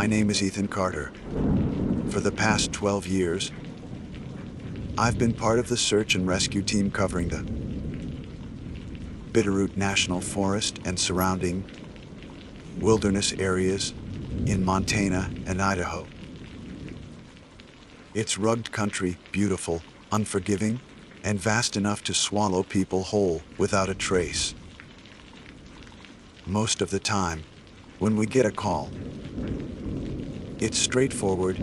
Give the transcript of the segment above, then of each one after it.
My name is Ethan Carter. For the past 12 years, I've been part of the search and rescue team covering the Bitterroot National Forest and surrounding wilderness areas in Montana and Idaho. It's rugged country, beautiful, unforgiving, and vast enough to swallow people whole without a trace. Most of the time, when we get a call, it's straightforward.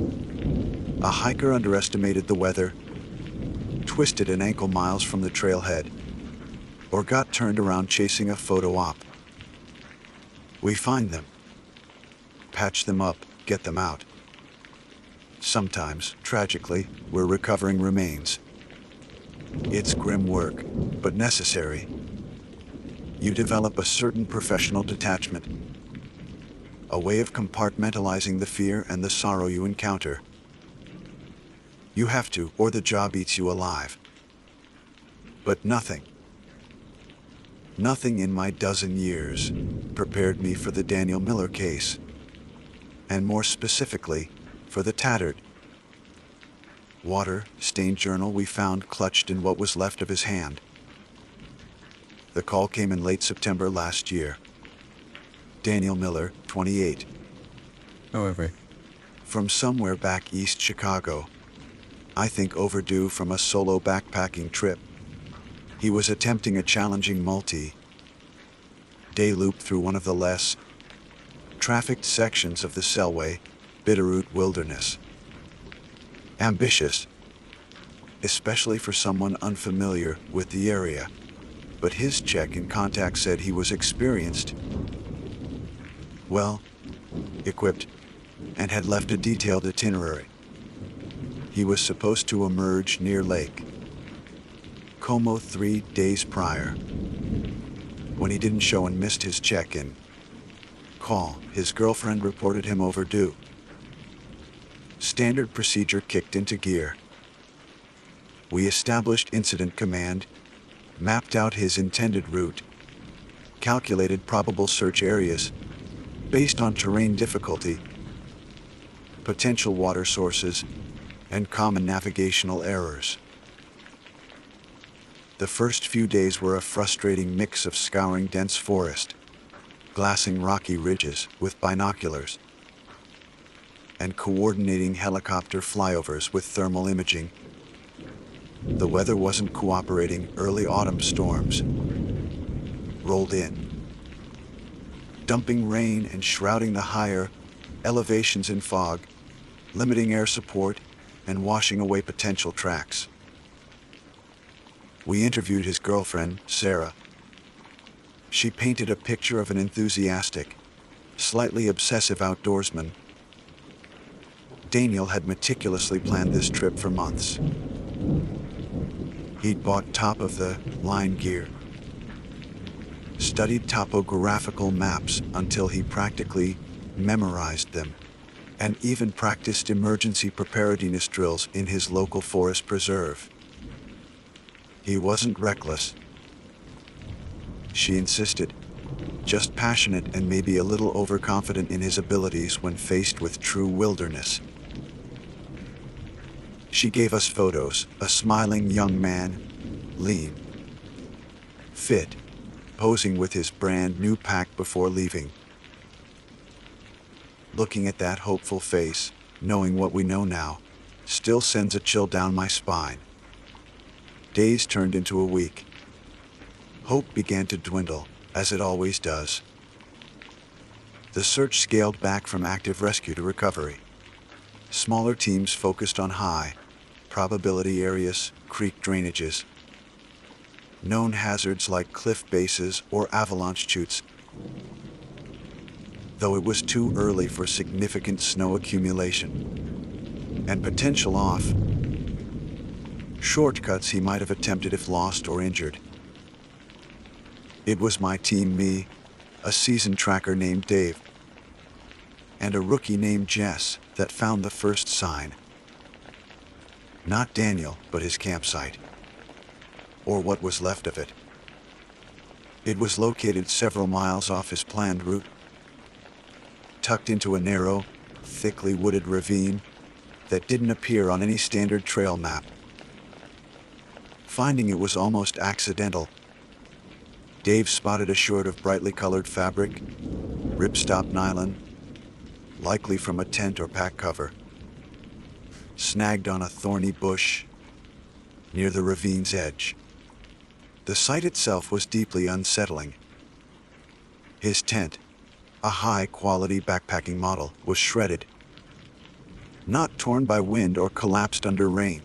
A hiker underestimated the weather, twisted an ankle miles from the trailhead, or got turned around chasing a photo op. We find them, patch them up, get them out. Sometimes, tragically, we're recovering remains. It's grim work, but necessary. You develop a certain professional detachment, a way of compartmentalizing the fear and the sorrow you encounter. You have to, or the job eats you alive. But nothing in my dozen years prepared me for the Daniel Miller case, and more specifically, for the tattered, water-stained journal we found clutched in what was left of his hand. The call came in late September last year. Daniel Miller, 28. However, from somewhere back east Chicago, I think overdue from a solo backpacking trip. He was attempting a challenging multi-day loop through one of the less trafficked sections of the Selway, Bitterroot Wilderness. Ambitious, especially for someone unfamiliar with the area, but his check-in contact said he was experienced, well equipped, and had left a detailed itinerary. He was supposed to emerge near Lake Como 3 days prior. When he didn't show and missed his check-in call, his girlfriend reported him overdue. Standard procedure kicked into gear. We established incident command, mapped out his intended route, calculated probable search areas based on terrain difficulty, potential water sources, and common navigational errors. The first few days were a frustrating mix of scouring dense forest, glassing rocky ridges with binoculars, and coordinating helicopter flyovers with thermal imaging. The weather wasn't cooperating. Early autumn storms rolled in, dumping rain and shrouding the higher elevations in fog, limiting air support and washing away potential tracks. We interviewed his girlfriend, Sarah. She painted a picture of an enthusiastic, slightly obsessive outdoorsman. Daniel had meticulously planned this trip for months. He'd bought top-of-the-line gear, studied topographical maps until he practically memorized them, and even practiced emergency preparedness drills in his local forest preserve. He wasn't reckless, she insisted, just passionate and maybe a little overconfident in his abilities when faced with true wilderness. She gave us photos, a smiling young man, lean, fit, posing with his brand new pack before leaving. Looking at that hopeful face, knowing what we know now, still sends a chill down my spine. Days turned into a week. Hope began to dwindle, as it always does. The search scaled back from active rescue to recovery. Smaller teams focused on high probability areas, creek drainages, known hazards like cliff bases or avalanche chutes. Though it was too early for significant snow accumulation and potential off shortcuts he might have attempted if lost or injured. It was my team, me, a seasoned tracker named Dave, and a rookie named Jess that found the first sign. Not Daniel, but his campsite, or what was left of it. It was located several miles off his planned route, tucked into a narrow, thickly wooded ravine that didn't appear on any standard trail map. Finding it was almost accidental. Dave spotted a short of brightly colored fabric, ripstop nylon, likely from a tent or pack cover, snagged on a thorny bush near the ravine's edge. The sight itself was deeply unsettling. His tent, a high-quality backpacking model, was shredded, not torn by wind or collapsed under rain,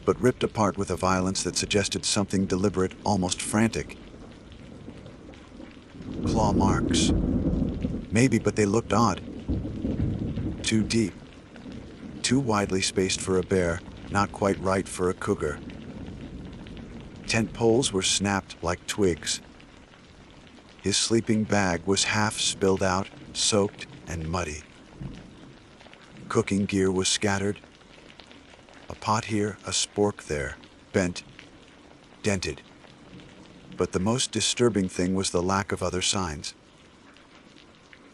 but ripped apart with a violence that suggested something deliberate, almost frantic. Claw marks. Maybe, but they looked odd. Too deep. Too widely spaced for a bear, not quite right for a cougar. Tent poles were snapped like twigs. His sleeping bag was half spilled out, soaked and muddy. Cooking gear was scattered. A pot here, a spork there, bent, dented. But the most disturbing thing was the lack of other signs.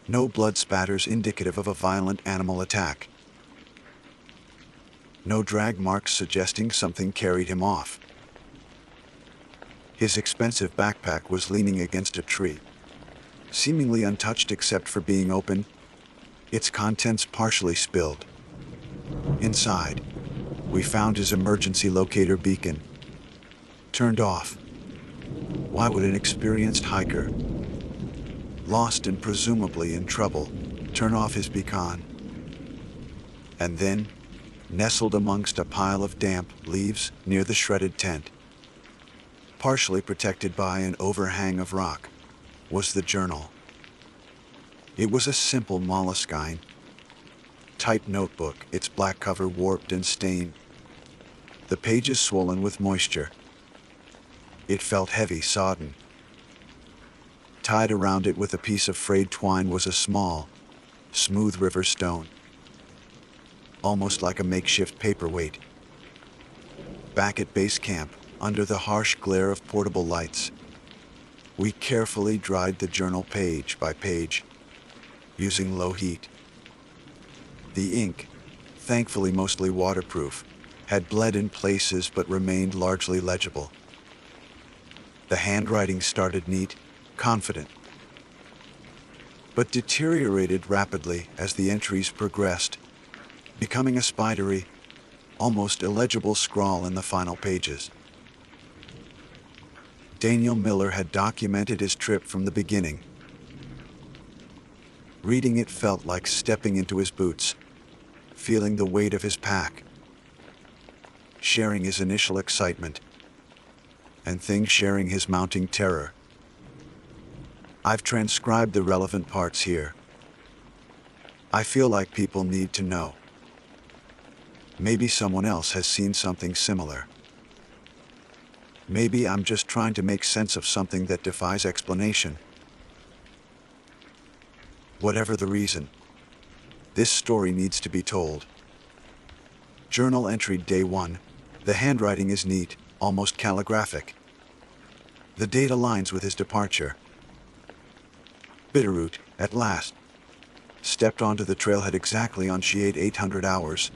No blood spatters indicative of a violent animal attack. No drag marks suggesting something carried him off. His expensive backpack was leaning against a tree, seemingly untouched except for being open, its contents partially spilled. Inside, we found his emergency locator beacon, turned off. Why would an experienced hiker, lost and presumably in trouble, turn off his beacon? And then, nestled amongst a pile of damp leaves near the shredded tent, partially protected by an overhang of rock, was the journal. It was a simple moleskine, typed notebook, its black cover warped and stained, the pages swollen with moisture. It felt heavy, sodden. Tied around it with a piece of frayed twine was a small, smooth river stone, almost like a makeshift paperweight. Back at base camp, under the harsh glare of portable lights, we carefully dried the journal page by page, using low heat. The ink, thankfully mostly waterproof, had bled in places but remained largely legible. The handwriting started neat, confident, but deteriorated rapidly as the entries progressed, becoming a spidery, almost illegible scrawl in the final pages. Daniel Miller had documented his trip from the beginning. Reading it felt like stepping into his boots, feeling the weight of his pack, sharing his initial excitement, and things sharing his mounting terror. I've transcribed the relevant parts here. I feel like people need to know. Maybe someone else has seen something similar. Maybe I'm just trying to make sense of something that defies explanation. Whatever the reason, this story needs to be told. Journal entry day 1. The handwriting is neat, almost calligraphic. The date aligns with his departure. Bitterroot, at last. Stepped onto the trailhead exactly on she 800 hours.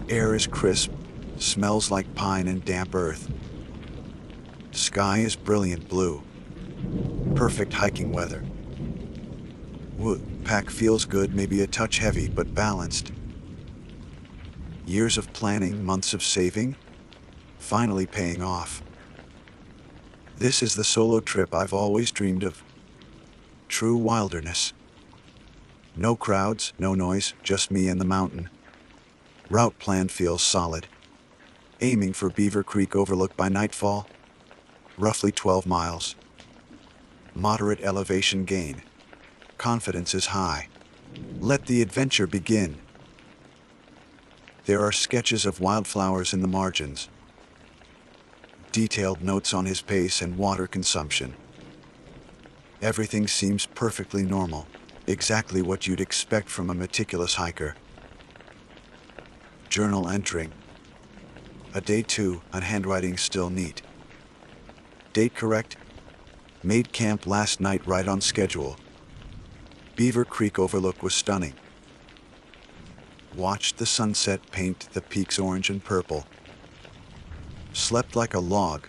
Air is crisp, smells like pine and damp earth. Sky is brilliant blue. Perfect hiking weather. Wood pack feels good, maybe a touch heavy, but balanced. Years of planning, months of saving, finally paying off. This is the solo trip I've always dreamed of. True wilderness. No crowds, no noise, just me and the mountain. Route plan feels solid. Aiming for Beaver Creek Overlook by nightfall. Roughly 12 miles. Moderate elevation gain. Confidence is high. Let the adventure begin. There are sketches of wildflowers in the margins. Detailed notes on his pace and water consumption. Everything seems perfectly normal, exactly what you'd expect from a meticulous hiker. Journal entering. A day 2, and handwriting still neat. Date correct. Made camp last night right on schedule. Beaver Creek Overlook was stunning. Watched the sunset paint the peaks orange and purple. Slept like a log,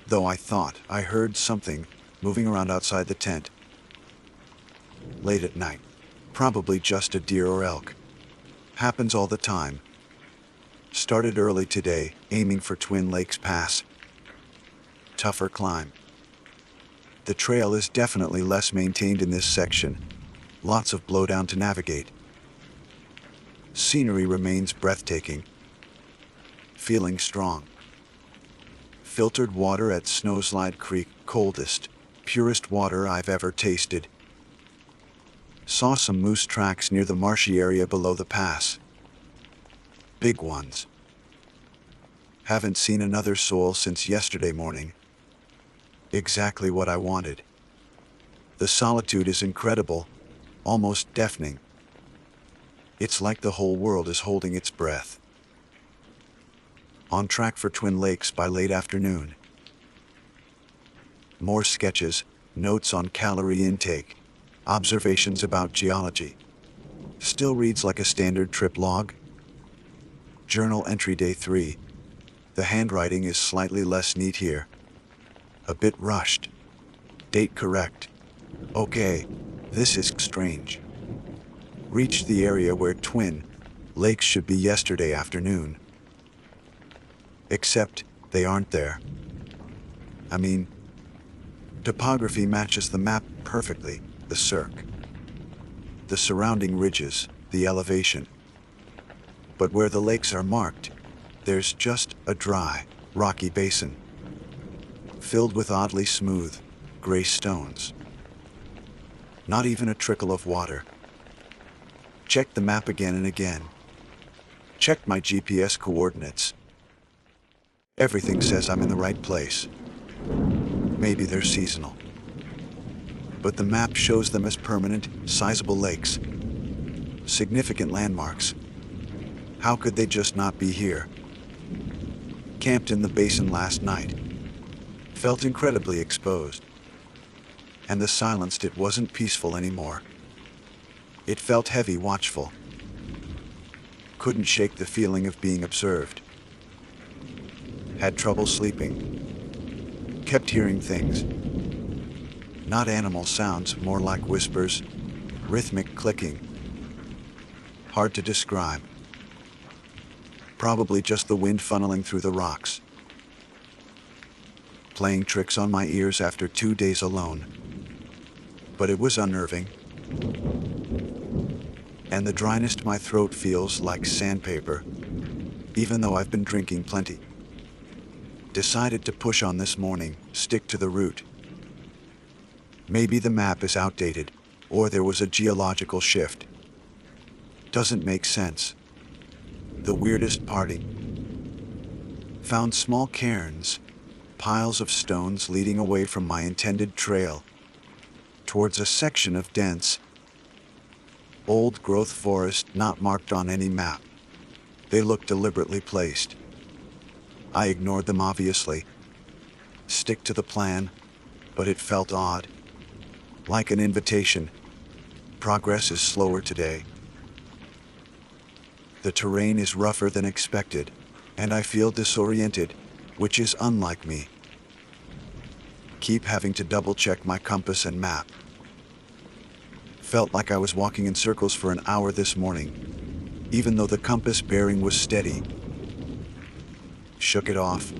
though I thought I heard something moving around outside the tent. Late at night. Probably just a deer or elk. Happens all the time. Started early today, aiming for Twin Lakes Pass. Tougher climb. The trail is definitely less maintained in this section. Lots of blowdown to navigate. Scenery remains breathtaking. Feeling strong. Filtered water at Snowslide Creek, coldest, purest water I've ever tasted. Saw some moose tracks near the marshy area below the pass. Big ones. Haven't seen another soul since yesterday morning. Exactly what I wanted. The solitude is incredible, almost deafening. It's like the whole world is holding its breath. On track for Twin Lakes by late afternoon. More sketches, notes on calorie intake, observations about geology. Still reads like a standard trip log. Journal entry day 3. The handwriting is slightly less neat here. A bit rushed. Date correct. Okay, this is strange. Reached the area where Twin Lakes should be yesterday afternoon. Except they aren't there. I mean, topography matches the map perfectly, the cirque, the surrounding ridges, the elevation. But where the lakes are marked, there's just a dry, rocky basin, filled with oddly smooth, gray stones. Not even a trickle of water. Checked the map again and again. Checked my GPS coordinates. Everything says I'm in the right place. Maybe they're seasonal. But the map shows them as permanent, sizable lakes. Significant landmarks. How could they just not be here? Camped in the basin last night. Felt incredibly exposed. And the silence, it wasn't peaceful anymore. It felt heavy, watchful. Couldn't shake the feeling of being observed. Had trouble sleeping. Kept hearing things. Not animal sounds, more like whispers, rhythmic clicking. Hard to describe. Probably just the wind funneling through the rocks. Playing tricks on my ears after 2 days alone. But it was unnerving. And the dryness, my throat feels like sandpaper, even though I've been drinking plenty. Decided to push on this morning, stick to the route. Maybe the map is outdated, or there was a geological shift. Doesn't make sense. The weirdest parting. Found small cairns, piles of stones leading away from my intended trail, towards a section of dense, old-growth forest not marked on any map. They looked deliberately placed. I ignored them obviously. Stick to the plan, but it felt odd. Like an invitation. Progress is slower today. The terrain is rougher than expected, and I feel disoriented, which is unlike me. Keep having to double-check my compass and map. Felt like I was walking in circles for an hour this morning, even though the compass bearing was steady. Shook it off.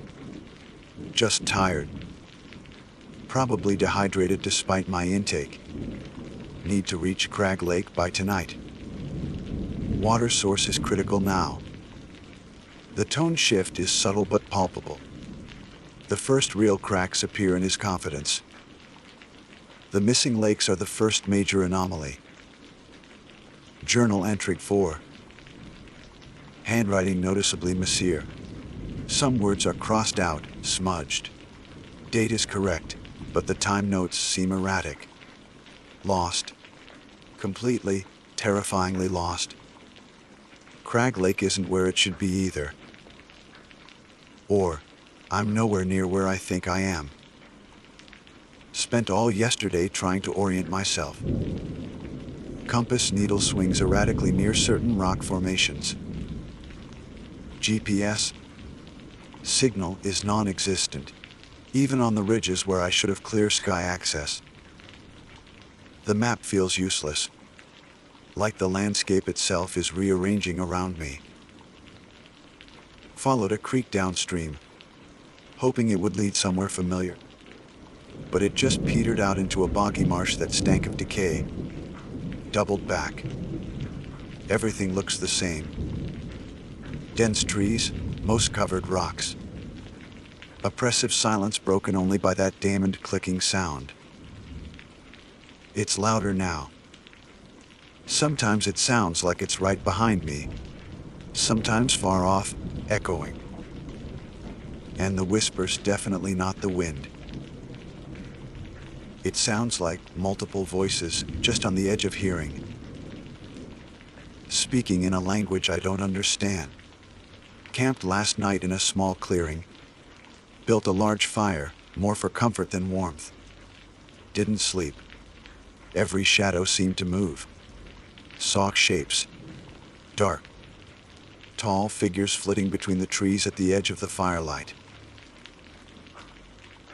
Just tired. Probably dehydrated despite my intake. Need to reach Crag Lake by tonight. Water source is critical now. The tone shift is subtle but palpable. The first real cracks appear in his confidence. The missing lakes are the first major anomaly. Journal entry 4. Handwriting noticeably messy. Some words are crossed out, smudged. Date is correct, but the time notes seem erratic. Lost. Completely, terrifyingly lost. Crag Lake isn't where it should be either. Or, I'm nowhere near where I think I am. Spent all yesterday trying to orient myself. Compass needle swings erratically near certain rock formations. GPS signal is non-existent, even on the ridges where I should have clear sky access. The map feels useless, like the landscape itself is rearranging around me. Followed a creek downstream, hoping it would lead somewhere familiar. But it just petered out into a boggy marsh that stank of decay. Doubled back. Everything looks the same. Dense trees, moss covered rocks. Oppressive silence broken only by that damned clicking sound. It's louder now. Sometimes it sounds like it's right behind me. Sometimes far off, echoing. And the whisper's definitely not the wind. It sounds like multiple voices just on the edge of hearing, speaking in a language I don't understand. Camped last night in a small clearing. Built a large fire, more for comfort than warmth. Didn't sleep. Every shadow seemed to move. Saw shapes. Dark. Tall figures flitting between the trees at the edge of the firelight.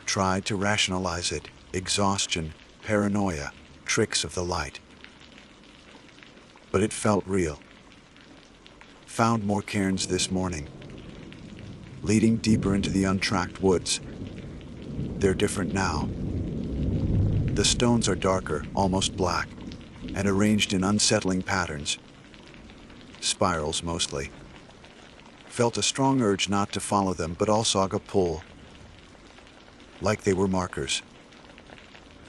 Tried to rationalize it. Exhaustion, paranoia, tricks of the light. But it felt real. Found more cairns this morning, leading deeper into the untracked woods. They're different now. The stones are darker, almost black, and arranged in unsettling patterns. Spirals mostly. Felt a strong urge not to follow them, but also a pull. Like they were markers.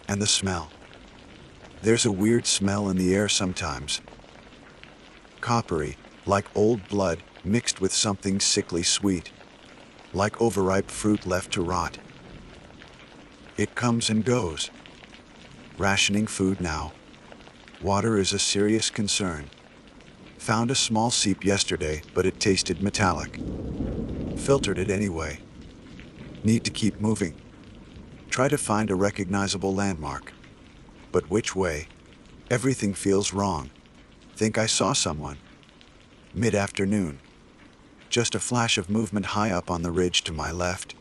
And the smell. There's a weird smell in the air sometimes. Coppery, like old blood, mixed with something sickly sweet. Like overripe fruit left to rot. It comes and goes. Rationing food now. Water is a serious concern. Found a small seep yesterday, but it tasted metallic. Filtered it anyway. Need to keep moving. Try to find a recognizable landmark. But which way? Everything feels wrong. Think I saw someone. Mid-afternoon. Just a flash of movement high up on the ridge to my left.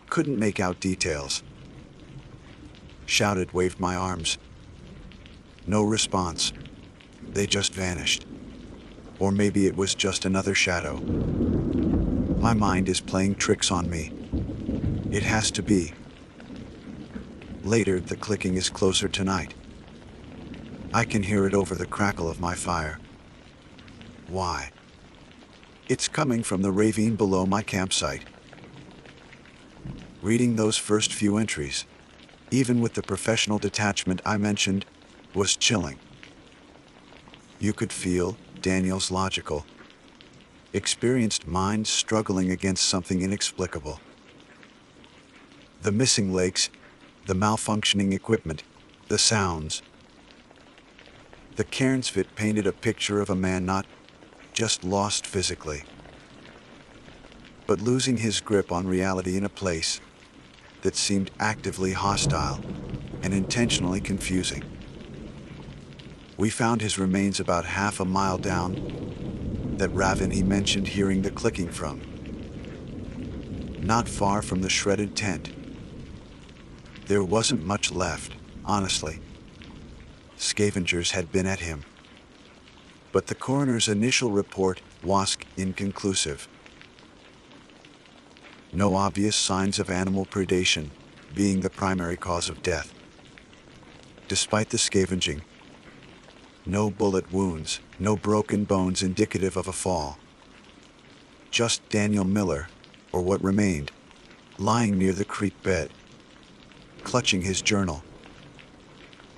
Couldn't make out details. Shouted, waved my arms. No response. They just vanished. Or maybe it was just another shadow. My mind is playing tricks on me. It has to be. Later, the clicking is closer tonight. I can hear it over the crackle of my fire. Why? It's coming from the ravine below my campsite. Reading those first few entries, even with the professional detachment I mentioned, was chilling. You could feel Daniel's logical, experienced mind struggling against something inexplicable. The missing legs, the malfunctioning equipment, the sounds. The cairns fit painted a picture of a man not just lost physically, but losing his grip on reality in a place that seemed actively hostile and intentionally confusing. We found his remains about half a mile down that ravine he mentioned hearing the clicking from, not far from the shredded tent. There wasn't much left, honestly. Scavengers had been at him. But the coroner's initial report was inconclusive. No obvious signs of animal predation being the primary cause of death. Despite the scavenging, no bullet wounds, no broken bones indicative of a fall. Just Daniel Miller, or what remained, lying near the creek bed, clutching his journal.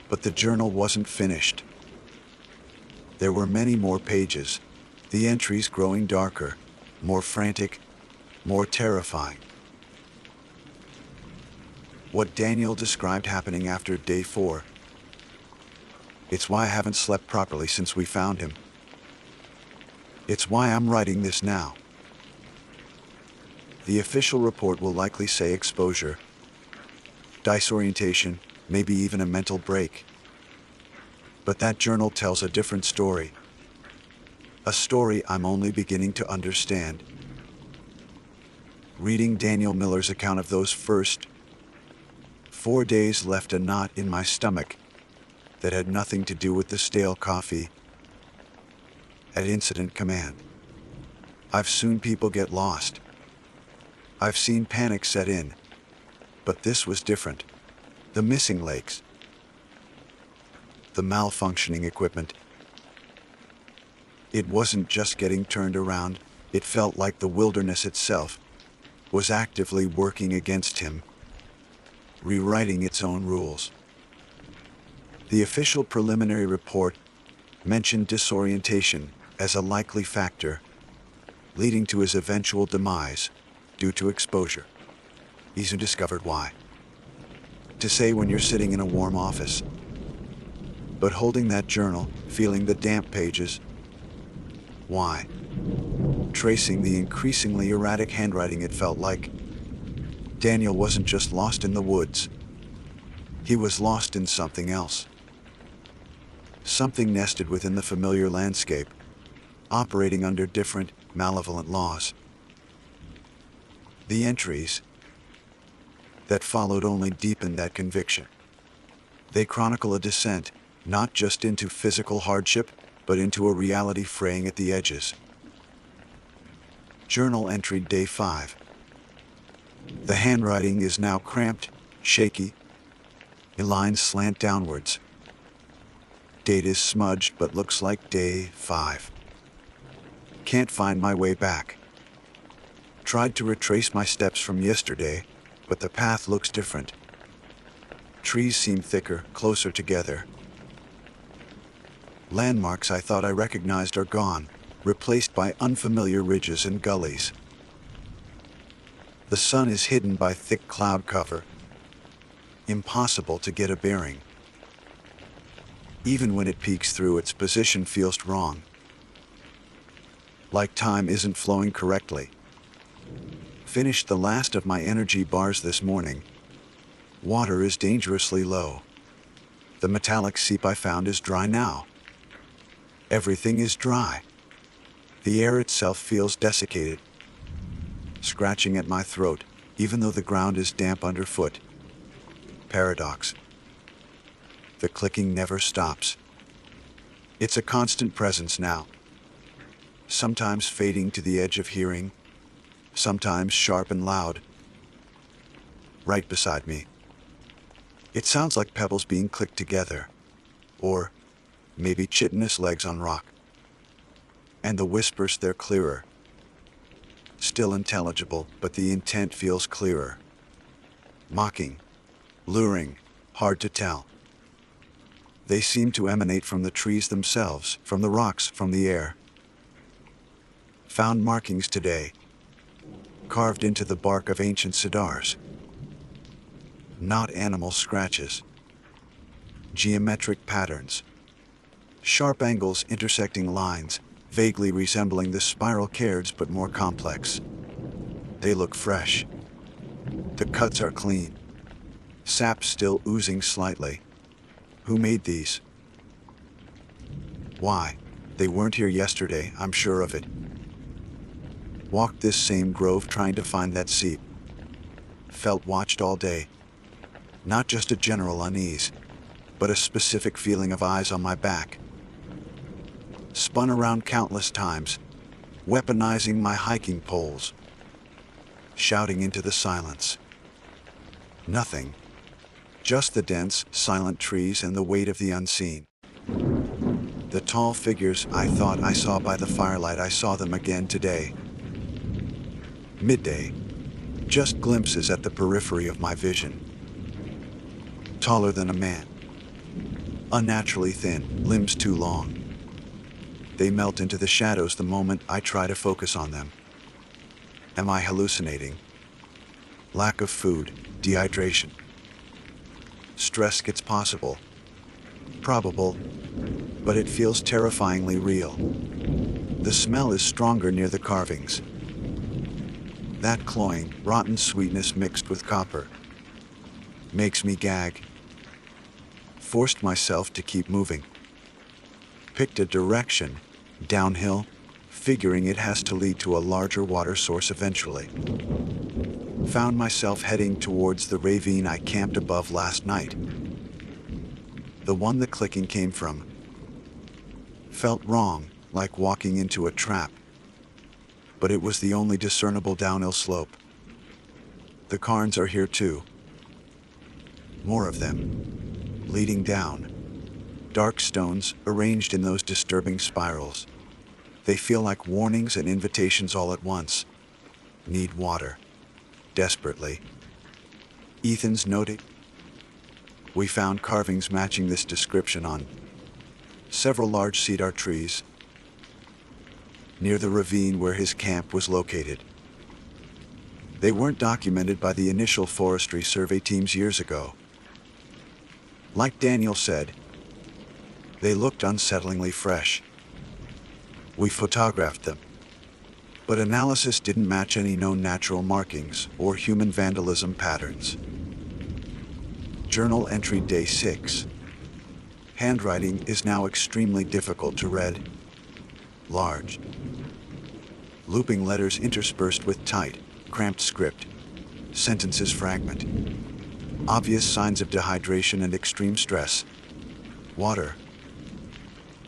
But the journal wasn't finished. There were many more pages, the entries growing darker, more frantic, more terrifying. What Daniel described happening after day 4. It's why I haven't slept properly since we found him. It's why I'm writing this now. The official report will likely say exposure, disorientation, maybe even a mental break. But that journal tells a different story. A story I'm only beginning to understand. Reading Daniel Miller's account of those first 4 days left a knot in my stomach that had nothing to do with the stale coffee at Incident Command. I've seen people get lost. I've seen panic set in. But this was different. The missing legs. The malfunctioning equipment. It wasn't just getting turned around, it felt like the wilderness itself was actively working against him, rewriting its own rules. The official preliminary report mentioned disorientation as a likely factor, leading to his eventual demise due to exposure. He soon discovered why. To say when you're sitting in a warm office, but holding that journal, feeling the damp pages, why? Tracing the increasingly erratic handwriting, it felt like Daniel wasn't just lost in the woods. He was lost in something else. Something nested within the familiar landscape, operating under different, malevolent laws. The entries that followed only deepened that conviction. They chronicle a descent, not just into physical hardship, but into a reality fraying at the edges. Journal entry day 5. The handwriting is now cramped, shaky. The lines slant downwards. Date is smudged but looks like day 5. Can't find my way back. Tried to retrace my steps from yesterday, but the path looks different. Trees seem thicker, closer together. Landmarks I thought I recognized are gone, replaced by unfamiliar ridges and gullies. The sun is hidden by thick cloud cover. Impossible to get a bearing. Even when it peeks through, its position feels wrong. Like time isn't flowing correctly. Finished the last of my energy bars this morning. Water is dangerously low. The metallic seep I found is dry now. Everything is dry. The air itself feels desiccated, scratching at my throat, even though the ground is damp underfoot. Paradox. The clicking never stops. It's a constant presence now. Sometimes fading to the edge of hearing, sometimes sharp and loud. Right beside me. It sounds like pebbles being clicked together, or maybe chitinous legs on rock. And the whispers, they're clearer. Still intelligible, but the intent feels clearer. Mocking, luring, hard to tell. They seem to emanate from the trees themselves, from the rocks, from the air. Found markings today, carved into the bark of ancient cedars. Not animal scratches. Geometric patterns. Sharp angles intersecting lines, vaguely resembling the spiral cards but more complex. They look fresh. The cuts are clean. Sap still oozing slightly. Who made these? Why? They weren't here yesterday, I'm sure of it. Walked this same grove trying to find that seep. Felt watched all day. Not just a general unease, but a specific feeling of eyes on my back. Spun around countless times, weaponizing my hiking poles. Shouting into the silence. Nothing. Just the dense, silent trees and the weight of the unseen. The tall figures I thought I saw by the firelight, I saw them again today. Midday. Just glimpses at the periphery of my vision. Taller than a man. Unnaturally thin, limbs too long. They melt into the shadows the moment I try to focus on them. Am I hallucinating? Lack of food, dehydration. Stress gets possible. Probable, but it feels terrifyingly real. The smell is stronger near the carvings. That cloying, rotten sweetness mixed with copper makes me gag. Forced myself to keep moving. Picked a direction, downhill, figuring it has to lead to a larger water source eventually. Found myself heading towards the ravine I camped above last night. The one the clicking came from. Felt wrong, like walking into a trap. But it was the only discernible downhill slope. The cairns are here too. More of them, leading down. Dark stones arranged in those disturbing spirals. They feel like warnings and invitations all at once. Need water. Desperately. Ethan's noting. We found carvings matching this description on several large cedar trees near the ravine where his camp was located. They weren't documented by the initial forestry survey teams years ago. Like Daniel said, they looked unsettlingly fresh. We photographed them, but analysis didn't match any known natural markings or human vandalism patterns. Journal entry day 6. Handwriting is now extremely difficult to read. Large, looping letters interspersed with tight, cramped script. Sentences fragment. Obvious signs of dehydration and extreme stress. Water.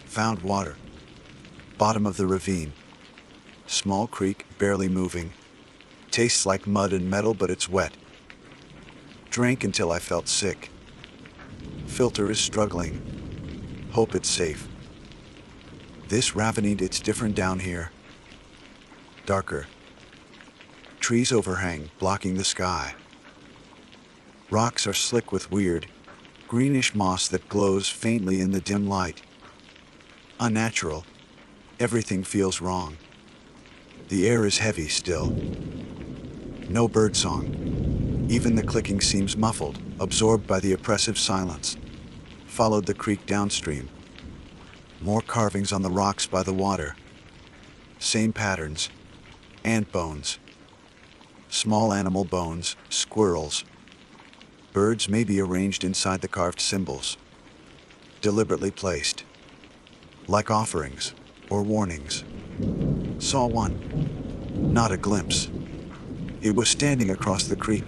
Found water. Bottom of the ravine. Small creek, barely moving. Tastes like mud and metal, but it's wet. Drank until I felt sick. Filter is struggling. Hope it's safe. This ravine, it's different down here. Darker. Trees overhang, blocking the sky. Rocks are slick with weird, greenish moss that glows faintly in the dim light. Unnatural. Everything feels wrong. The air is heavy still. No birdsong. Even the clicking seems muffled, absorbed by the oppressive silence. Followed the creek downstream. More carvings on the rocks by the water. Same patterns. Ant bones. Small animal bones, squirrels. Birds may be arranged inside the carved symbols. Deliberately placed. Like offerings or warnings. Saw one. Not a glimpse. It was standing across the creek,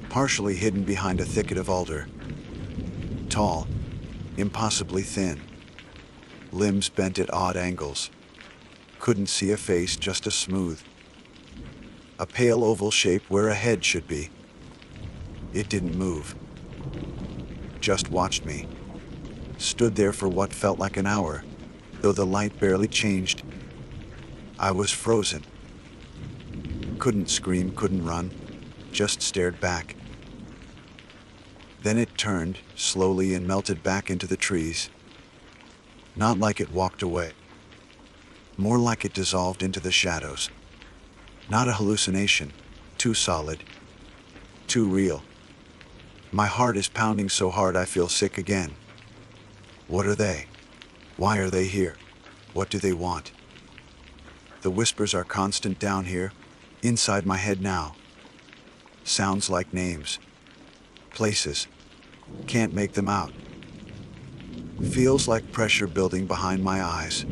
partially hidden behind a thicket of alder. Tall, impossibly thin. Limbs bent at odd angles. Couldn't see a face, just a smooth, a pale oval shape where a head should be. It didn't move. Just watched me. Stood there for what felt like an hour, though the light barely changed. I was frozen. Couldn't scream, couldn't run, just stared back. Then it turned, slowly, and melted back into the trees. Not like it walked away. More like it dissolved into the shadows. Not a hallucination. Too solid. Too real. My heart is pounding so hard I feel sick again. What are they? Why are they here? What do they want? The whispers are constant down here, inside my head now. Sounds like names. Places. Can't make them out. Feels like pressure building behind my eyes.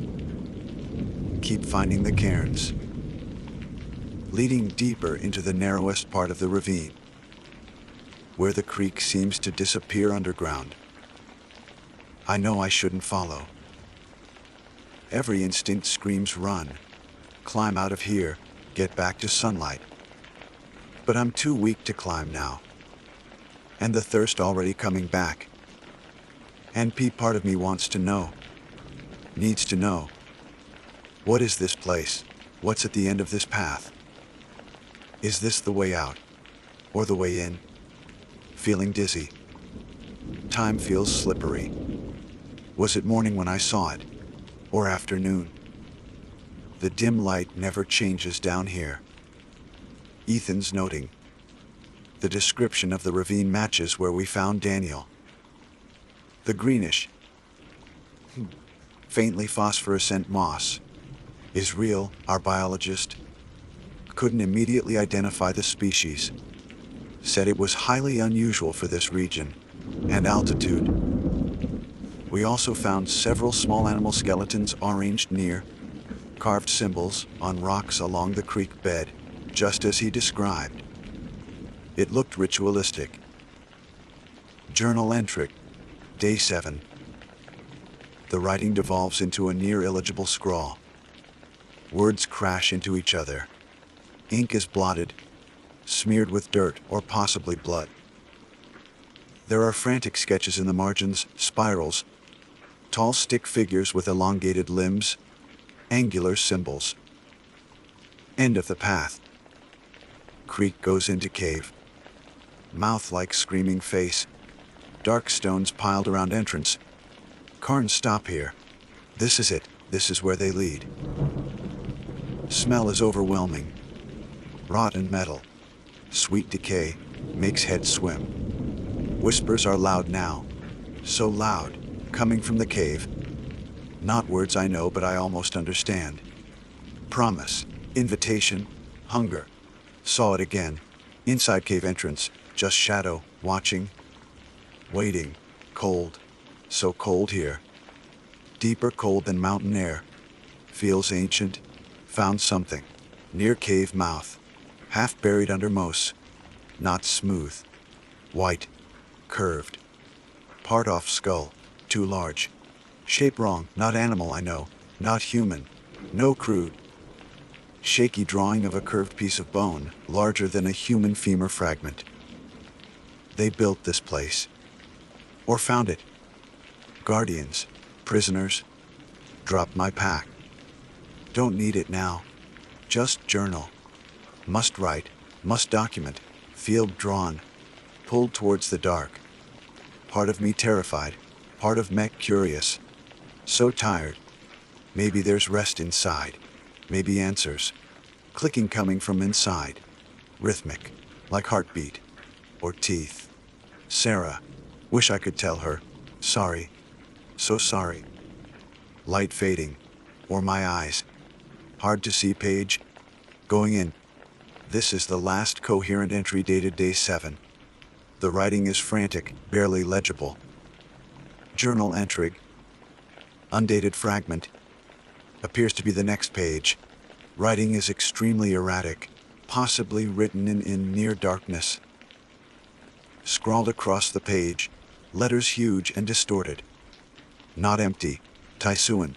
Keep finding the cairns. Leading deeper into the narrowest part of the ravine, where the creek seems to disappear underground. I know I shouldn't follow. Every instinct screams run, climb out of here, get back to sunlight. But I'm too weak to climb now. And the thirst already coming back. And part of me wants to know. Needs to know. What is this place? What's at the end of this path? Is this the way out? Or the way in? Feeling dizzy. Time feels slippery. Was it morning when I saw it? Or afternoon? The dim light never changes down here. Ethan's noting. The description of the ravine matches where we found Daniel. The greenish, faintly phosphorescent moss is real. Our biologist couldn't immediately identify the species. Said it was highly unusual for this region and altitude. We also found several small animal skeletons arranged near, carved symbols on rocks along the creek bed, just as he described. It looked ritualistic. Journal entry, Day 7. The writing devolves into a near-illegible scrawl. Words crash into each other. Ink is blotted, smeared with dirt or possibly blood. There are frantic sketches in the margins, spirals, tall stick figures with elongated limbs, angular symbols. End of the path. Creek goes into cave. Mouth like screaming face. Dark stones piled around entrance. Cairns stop here. This is it. This is where they lead. Smell is overwhelming. Rotten metal. Sweet decay makes head swim. Whispers are loud now. So loud, coming from the cave. Not words I know, but I almost understand. Promise, invitation, hunger. Saw it again. Inside cave entrance, just shadow, watching, waiting, cold. So cold here. Deeper cold than mountain air. Feels ancient. Found something. Near cave mouth. Half buried under moss. Not smooth. White. Curved. Part off skull. Too large. Shape wrong. Not animal, I know. Not human. No crude. Shaky drawing of a curved piece of bone, larger than a human femur fragment. They built this place. Or found it. Guardians. Prisoners. Drop my pack. Don't need it now. Just journal. Must write. Must document. Field drawn. Pulled towards the dark. Part of me terrified. Part of me curious. So tired. Maybe there's rest inside. Maybe answers. Clicking coming from inside. Rhythmic. Like heartbeat. Or teeth. Sarah. Wish I could tell her. Sorry. So sorry. Light fading. Or my eyes. Hard to see page. Going in. This is the last coherent entry dated Day 7. The writing is frantic, barely legible. Journal entry. Undated fragment. Appears to be the next page. Writing is extremely erratic, possibly written in near darkness. Scrawled across the page, letters huge and distorted. Not empty. Taisuan.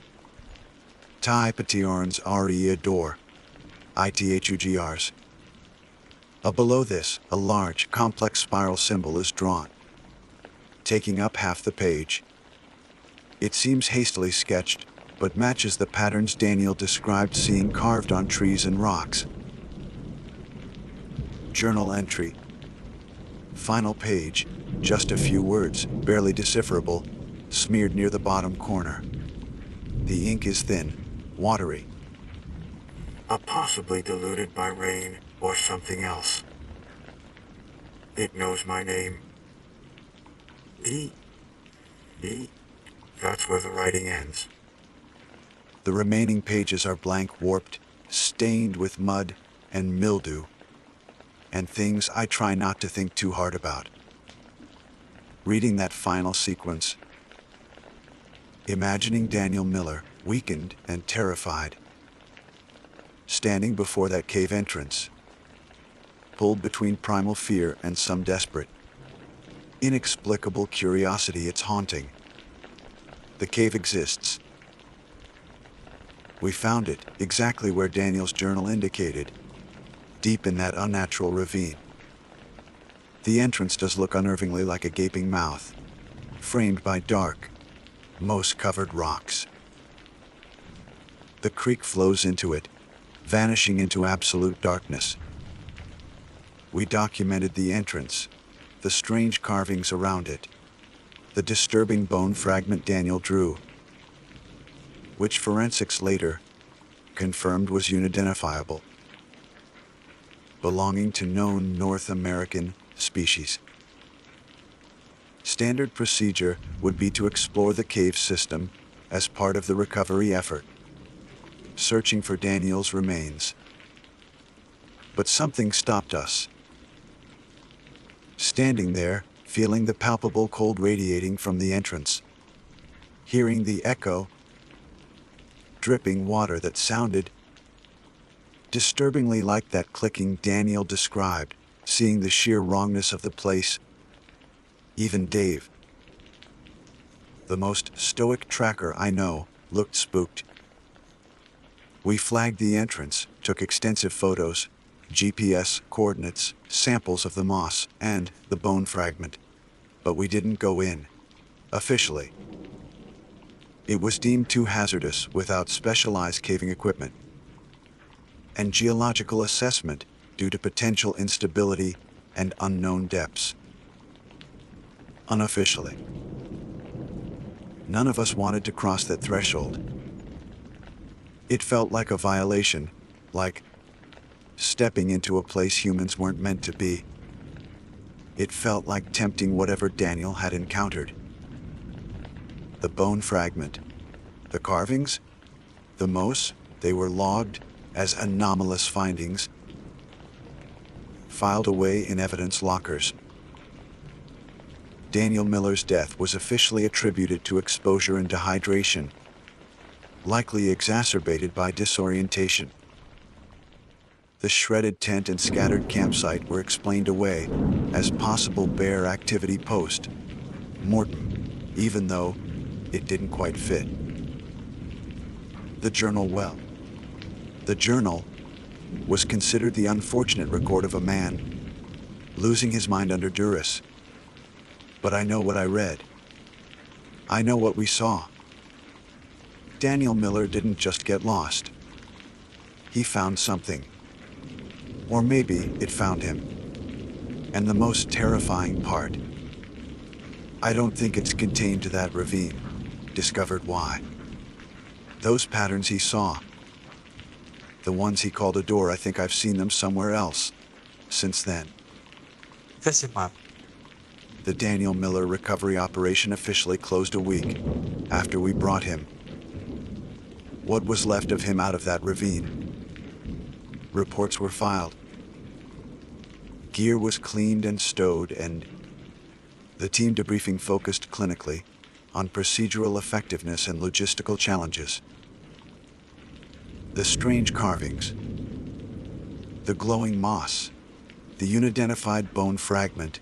Tai Patiorns re adore. Ithugrs. Below this, a large, complex spiral symbol is drawn, taking up half the page. It seems hastily sketched, but matches the patterns Daniel described seeing carved on trees and rocks. Journal entry. Final page, just a few words, barely decipherable, smeared near the bottom corner. The ink is thin, watery. Possibly diluted by rain or something else. It knows my name. E. That's where the writing ends. The remaining pages are blank, warped, stained with mud and mildew, and things I try not to think too hard about. Reading that final sequence, imagining Daniel Miller, weakened and terrified, standing before that cave entrance, pulled between primal fear and some desperate, inexplicable curiosity. It's haunting. The cave exists. We found it exactly where Daniel's journal indicated, deep in that unnatural ravine. The entrance does look unnervingly like a gaping mouth, framed by dark, moss-covered rocks. The creek flows into it, vanishing into absolute darkness. We documented the entrance, the strange carvings around it, the disturbing bone fragment Daniel drew, which forensics later confirmed was unidentifiable, belonging to known North American species. Standard procedure would be to explore the cave system as part of the recovery effort, searching for Daniel's remains. But something stopped us. Standing there, feeling the palpable cold radiating from the entrance, hearing the echo, dripping water that sounded disturbingly like that clicking Daniel described, seeing the sheer wrongness of the place. Even Dave, the most stoic tracker I know, looked spooked. We flagged the entrance, took extensive photos, GPS coordinates, samples of the moss, and the bone fragment. But we didn't go in. Officially. It was deemed too hazardous without specialized caving equipment and geological assessment due to potential instability and unknown depths. Unofficially. None of us wanted to cross that threshold. It felt like a violation, like stepping into a place humans weren't meant to be. It felt like tempting whatever Daniel had encountered. The bone fragment, the carvings, the moss, they were logged as anomalous findings, filed away in evidence lockers. Daniel Miller's death was officially attributed to exposure and dehydration, likely exacerbated by disorientation. The shredded tent and scattered campsite were explained away as possible bear activity post-mortem, even though it didn't quite fit. The journal was considered the unfortunate record of a man losing his mind under duress. But I know what I read. I know what we saw. Daniel Miller didn't just get lost. He found something. Or maybe it found him. And the most terrifying part, I don't think it's contained to that ravine. Discovered why. Those patterns he saw, the ones he called a door, I think I've seen them somewhere else since then. The Daniel Miller recovery operation officially closed a week after we brought him. What was left of him out of that ravine? Reports were filed. Gear was cleaned and stowed, and the team debriefing focused clinically on procedural effectiveness and logistical challenges. The strange carvings, the glowing moss, the unidentified bone fragment,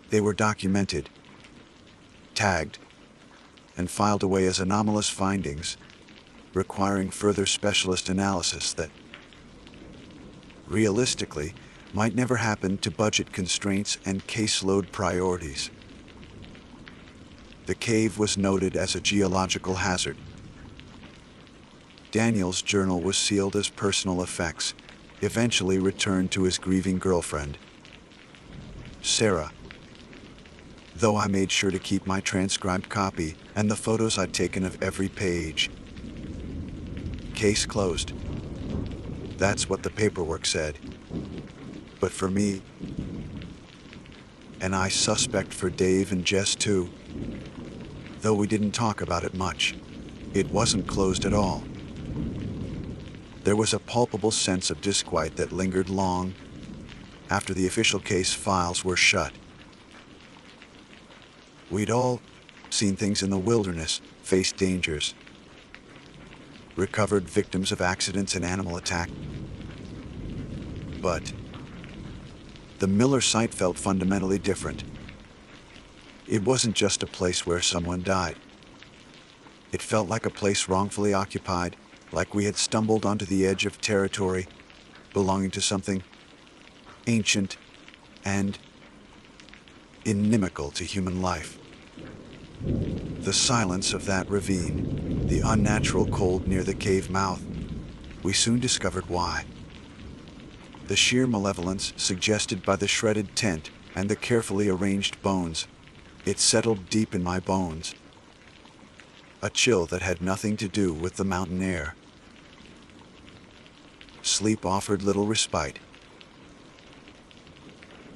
they were documented, tagged, and filed away as anomalous findings, requiring further specialist analysis that, realistically, might never happen to budget constraints and caseload priorities. The cave was noted as a geological hazard. Daniel's journal was sealed as personal effects, eventually returned to his grieving girlfriend, Sarah, though I made sure to keep my transcribed copy and the photos I'd taken of every page. Case closed. That's what the paperwork said. But for me, and I suspect for Dave and Jess too, though we didn't talk about it much, it wasn't closed at all. There was a palpable sense of disquiet that lingered long after the official case files were shut. We'd all seen things in the wilderness, faced dangers, recovered victims of accidents and animal attack. But the Miller site felt fundamentally different. It wasn't just a place where someone died. It felt like a place wrongfully occupied, like we had stumbled onto the edge of territory belonging to something ancient and inimical to human life. The silence of that ravine, the unnatural cold near the cave mouth, we soon discovered why. The sheer malevolence suggested by the shredded tent and the carefully arranged bones, it settled deep in my bones. A chill that had nothing to do with the mountain air. Sleep offered little respite.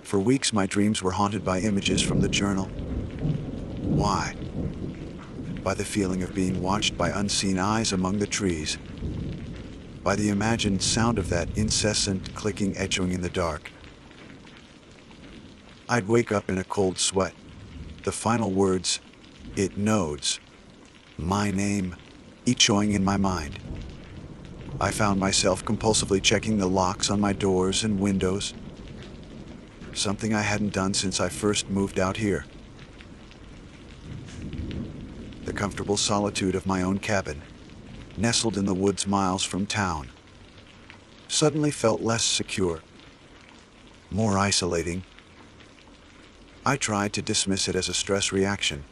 For weeks my dreams were haunted by images from the journal. Why? By the feeling of being watched by unseen eyes among the trees. By the imagined sound of that incessant clicking echoing in the dark. I'd wake up in a cold sweat. The final words, "it nodes," My name echoing in my mind. I found myself compulsively checking the locks on my doors and windows, something I hadn't done since I first moved out here. The comfortable solitude of my own cabin, nestled in the woods miles from town, suddenly felt less secure, more isolating. I tried to dismiss it as a stress reaction,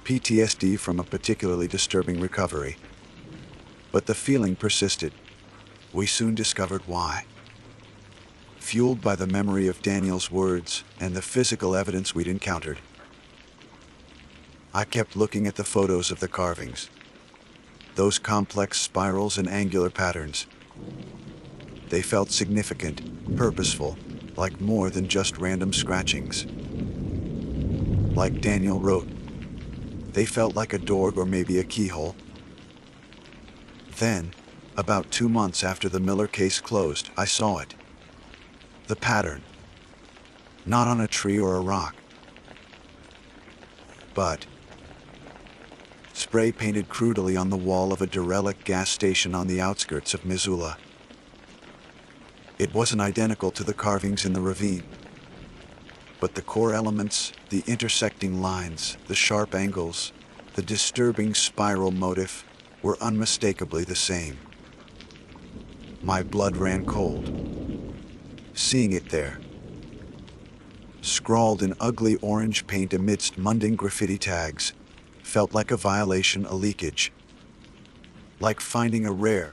PTSD from a particularly disturbing recovery. But the feeling persisted. We soon discovered why. Fueled by the memory of Daniel's words and the physical evidence we'd encountered, I kept looking at the photos of the carvings, those complex spirals and angular patterns. They felt significant, purposeful, like more than just random scratchings. Like Daniel wrote, they felt like a door or maybe a keyhole. Then, about 2 months after the Miller case closed, I saw it. The pattern. Not on a tree or a rock, but spray painted crudely on the wall of a derelict gas station on the outskirts of Missoula. It wasn't identical to the carvings in the ravine, but the core elements, the intersecting lines, the sharp angles, the disturbing spiral motif, were unmistakably the same. My blood ran cold. Seeing it there, scrawled in ugly orange paint amidst mundane graffiti tags, felt like a violation, a leakage. Like finding a rare,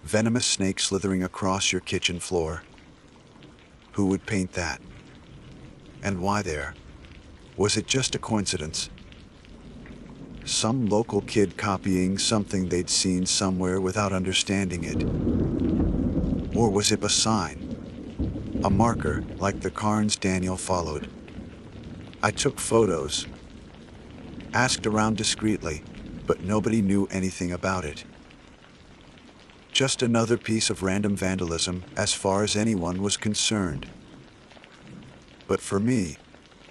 venomous snake slithering across your kitchen floor. Who would paint that? And why there? Was it just a coincidence? Some local kid copying something they'd seen somewhere without understanding it? Or was it a sign? A marker like the cairns Daniel followed? I took photos, asked around discreetly, but nobody knew anything about it. Just another piece of random vandalism as far as anyone was concerned. But for me,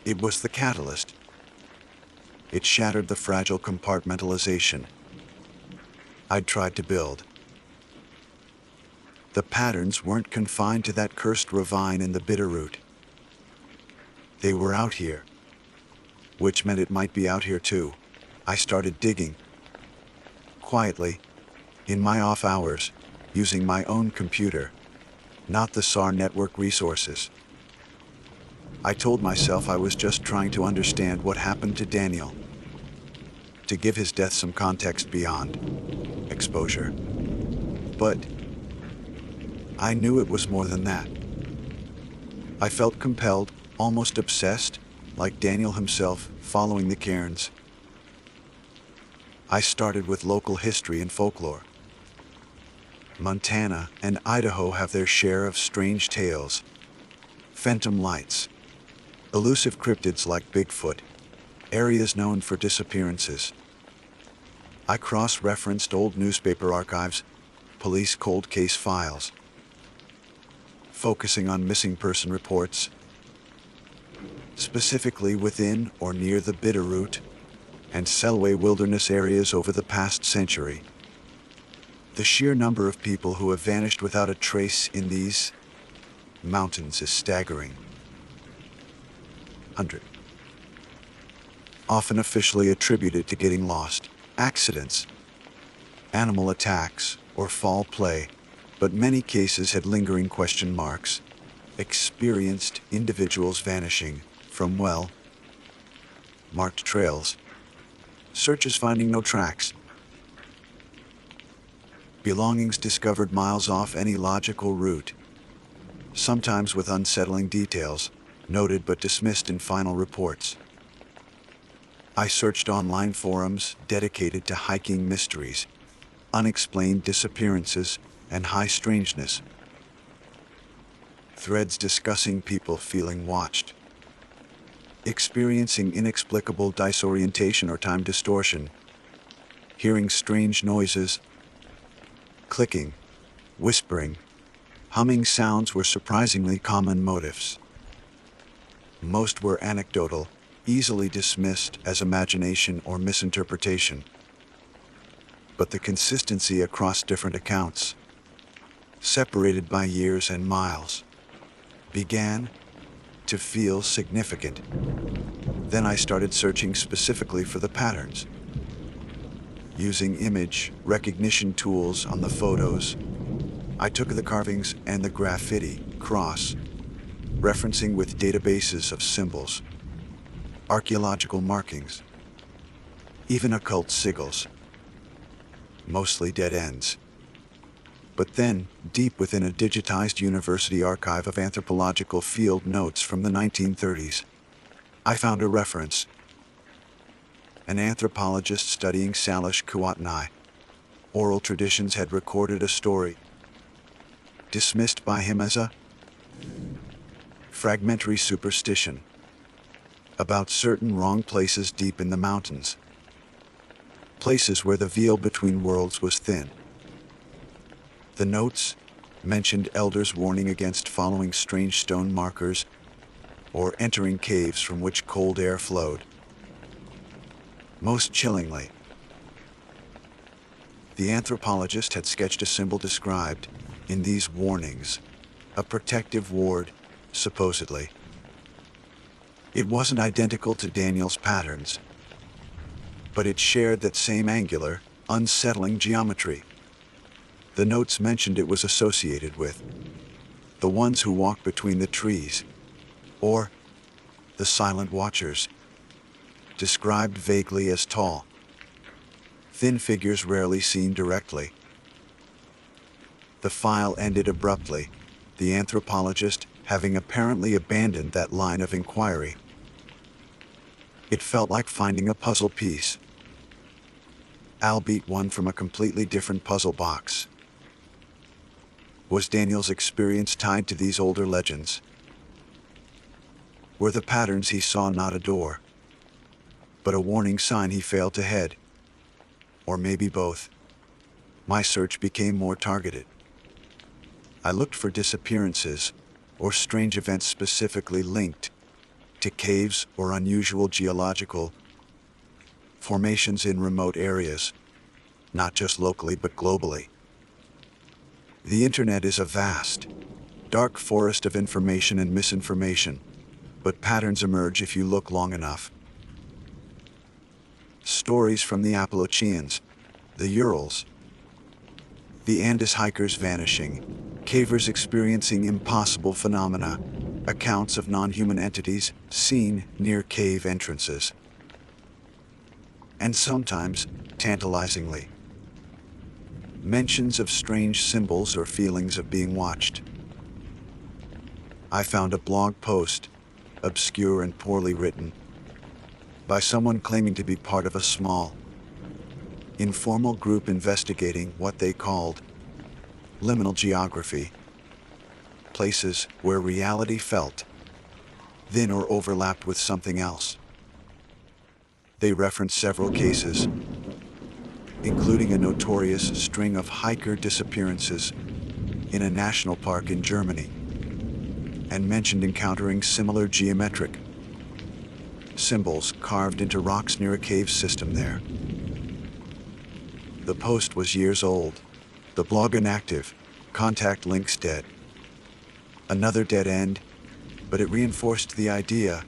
it was the catalyst. It shattered the fragile compartmentalization I'd tried to build. The patterns weren't confined to that cursed ravine in the Bitterroot. They were out here, which meant it might be out here too. I started digging. Quietly, in my off hours, using my own computer, not the SAR network resources. I told myself I was just trying to understand what happened to Daniel, to give his death some context beyond exposure. But I knew it was more than that. I felt compelled, almost obsessed, like Daniel himself, following the cairns. I started with local history and folklore. Montana and Idaho have their share of strange tales. Phantom lights, elusive cryptids like Bigfoot, areas known for disappearances. I cross-referenced old newspaper archives, police cold case files, focusing on missing person reports, specifically within or near the Bitterroot and Selway wilderness areas over the past century. The sheer number of people who have vanished without a trace in these mountains is staggering. 100. Often officially attributed to getting lost, accidents, animal attacks, or foul play, but many cases had lingering question marks. Experienced individuals vanishing from well-marked trails. Searches finding no tracks. Belongings discovered miles off any logical route, sometimes with unsettling details, noted but dismissed in final reports. I searched online forums dedicated to hiking mysteries, unexplained disappearances, and high strangeness. Threads discussing people feeling watched, experiencing inexplicable disorientation or time distortion, hearing strange noises, clicking, whispering, humming sounds were surprisingly common motifs. Most were anecdotal, easily dismissed as imagination or misinterpretation. But the consistency across different accounts, separated by years and miles, began to feel significant. Then I started searching specifically for the patterns. Using image recognition tools on the photos, I took the carvings and the graffiti, referencing with databases of symbols, archaeological markings, even occult sigils, mostly dead ends. But then, deep within a digitized university archive of anthropological field notes from the 1930s, I found a reference. An anthropologist studying Salish Kuatnai oral traditions had recorded a story, dismissed by him as a fragmentary superstition, about certain wrong places deep in the mountains, places where the veil between worlds was thin. The notes mentioned elders warning against following strange stone markers or entering caves from which cold air flowed. Most chillingly, the anthropologist had sketched a symbol described in these warnings, a protective ward, supposedly. It wasn't identical to Daniel's patterns, but it shared that same angular, unsettling geometry. The notes mentioned it was associated with the ones who walk between the trees, or the silent watchers, described vaguely as tall, thin figures rarely seen directly. The file ended abruptly, the anthropologist having apparently abandoned that line of inquiry. It felt like finding a puzzle piece, albeit one from a completely different puzzle box. Was Daniel's experience tied to these older legends? Were the patterns he saw not a door, but a warning sign he failed to heed? Or maybe both? My search became more targeted. I looked for disappearances or strange events specifically linked to caves or unusual geological formations in remote areas, not just locally but globally. The internet is a vast, dark forest of information and misinformation, but patterns emerge if you look long enough. Stories from the Appalachians, the Urals, the Andes hikers vanishing, cavers experiencing impossible phenomena, accounts of non-human entities seen near cave entrances. And sometimes, tantalizingly, mentions of strange symbols or feelings of being watched. I found a blog post, obscure and poorly written, by someone claiming to be part of a small, informal group investigating what they called liminal geography, places where reality felt thin or overlapped with something else. They referenced several cases, including a notorious string of hiker disappearances in a national park in Germany, and mentioned encountering similar geometric symbols carved into rocks near a cave system there. The post was years old, the blog inactive, contact links dead. Another dead end, but it reinforced the idea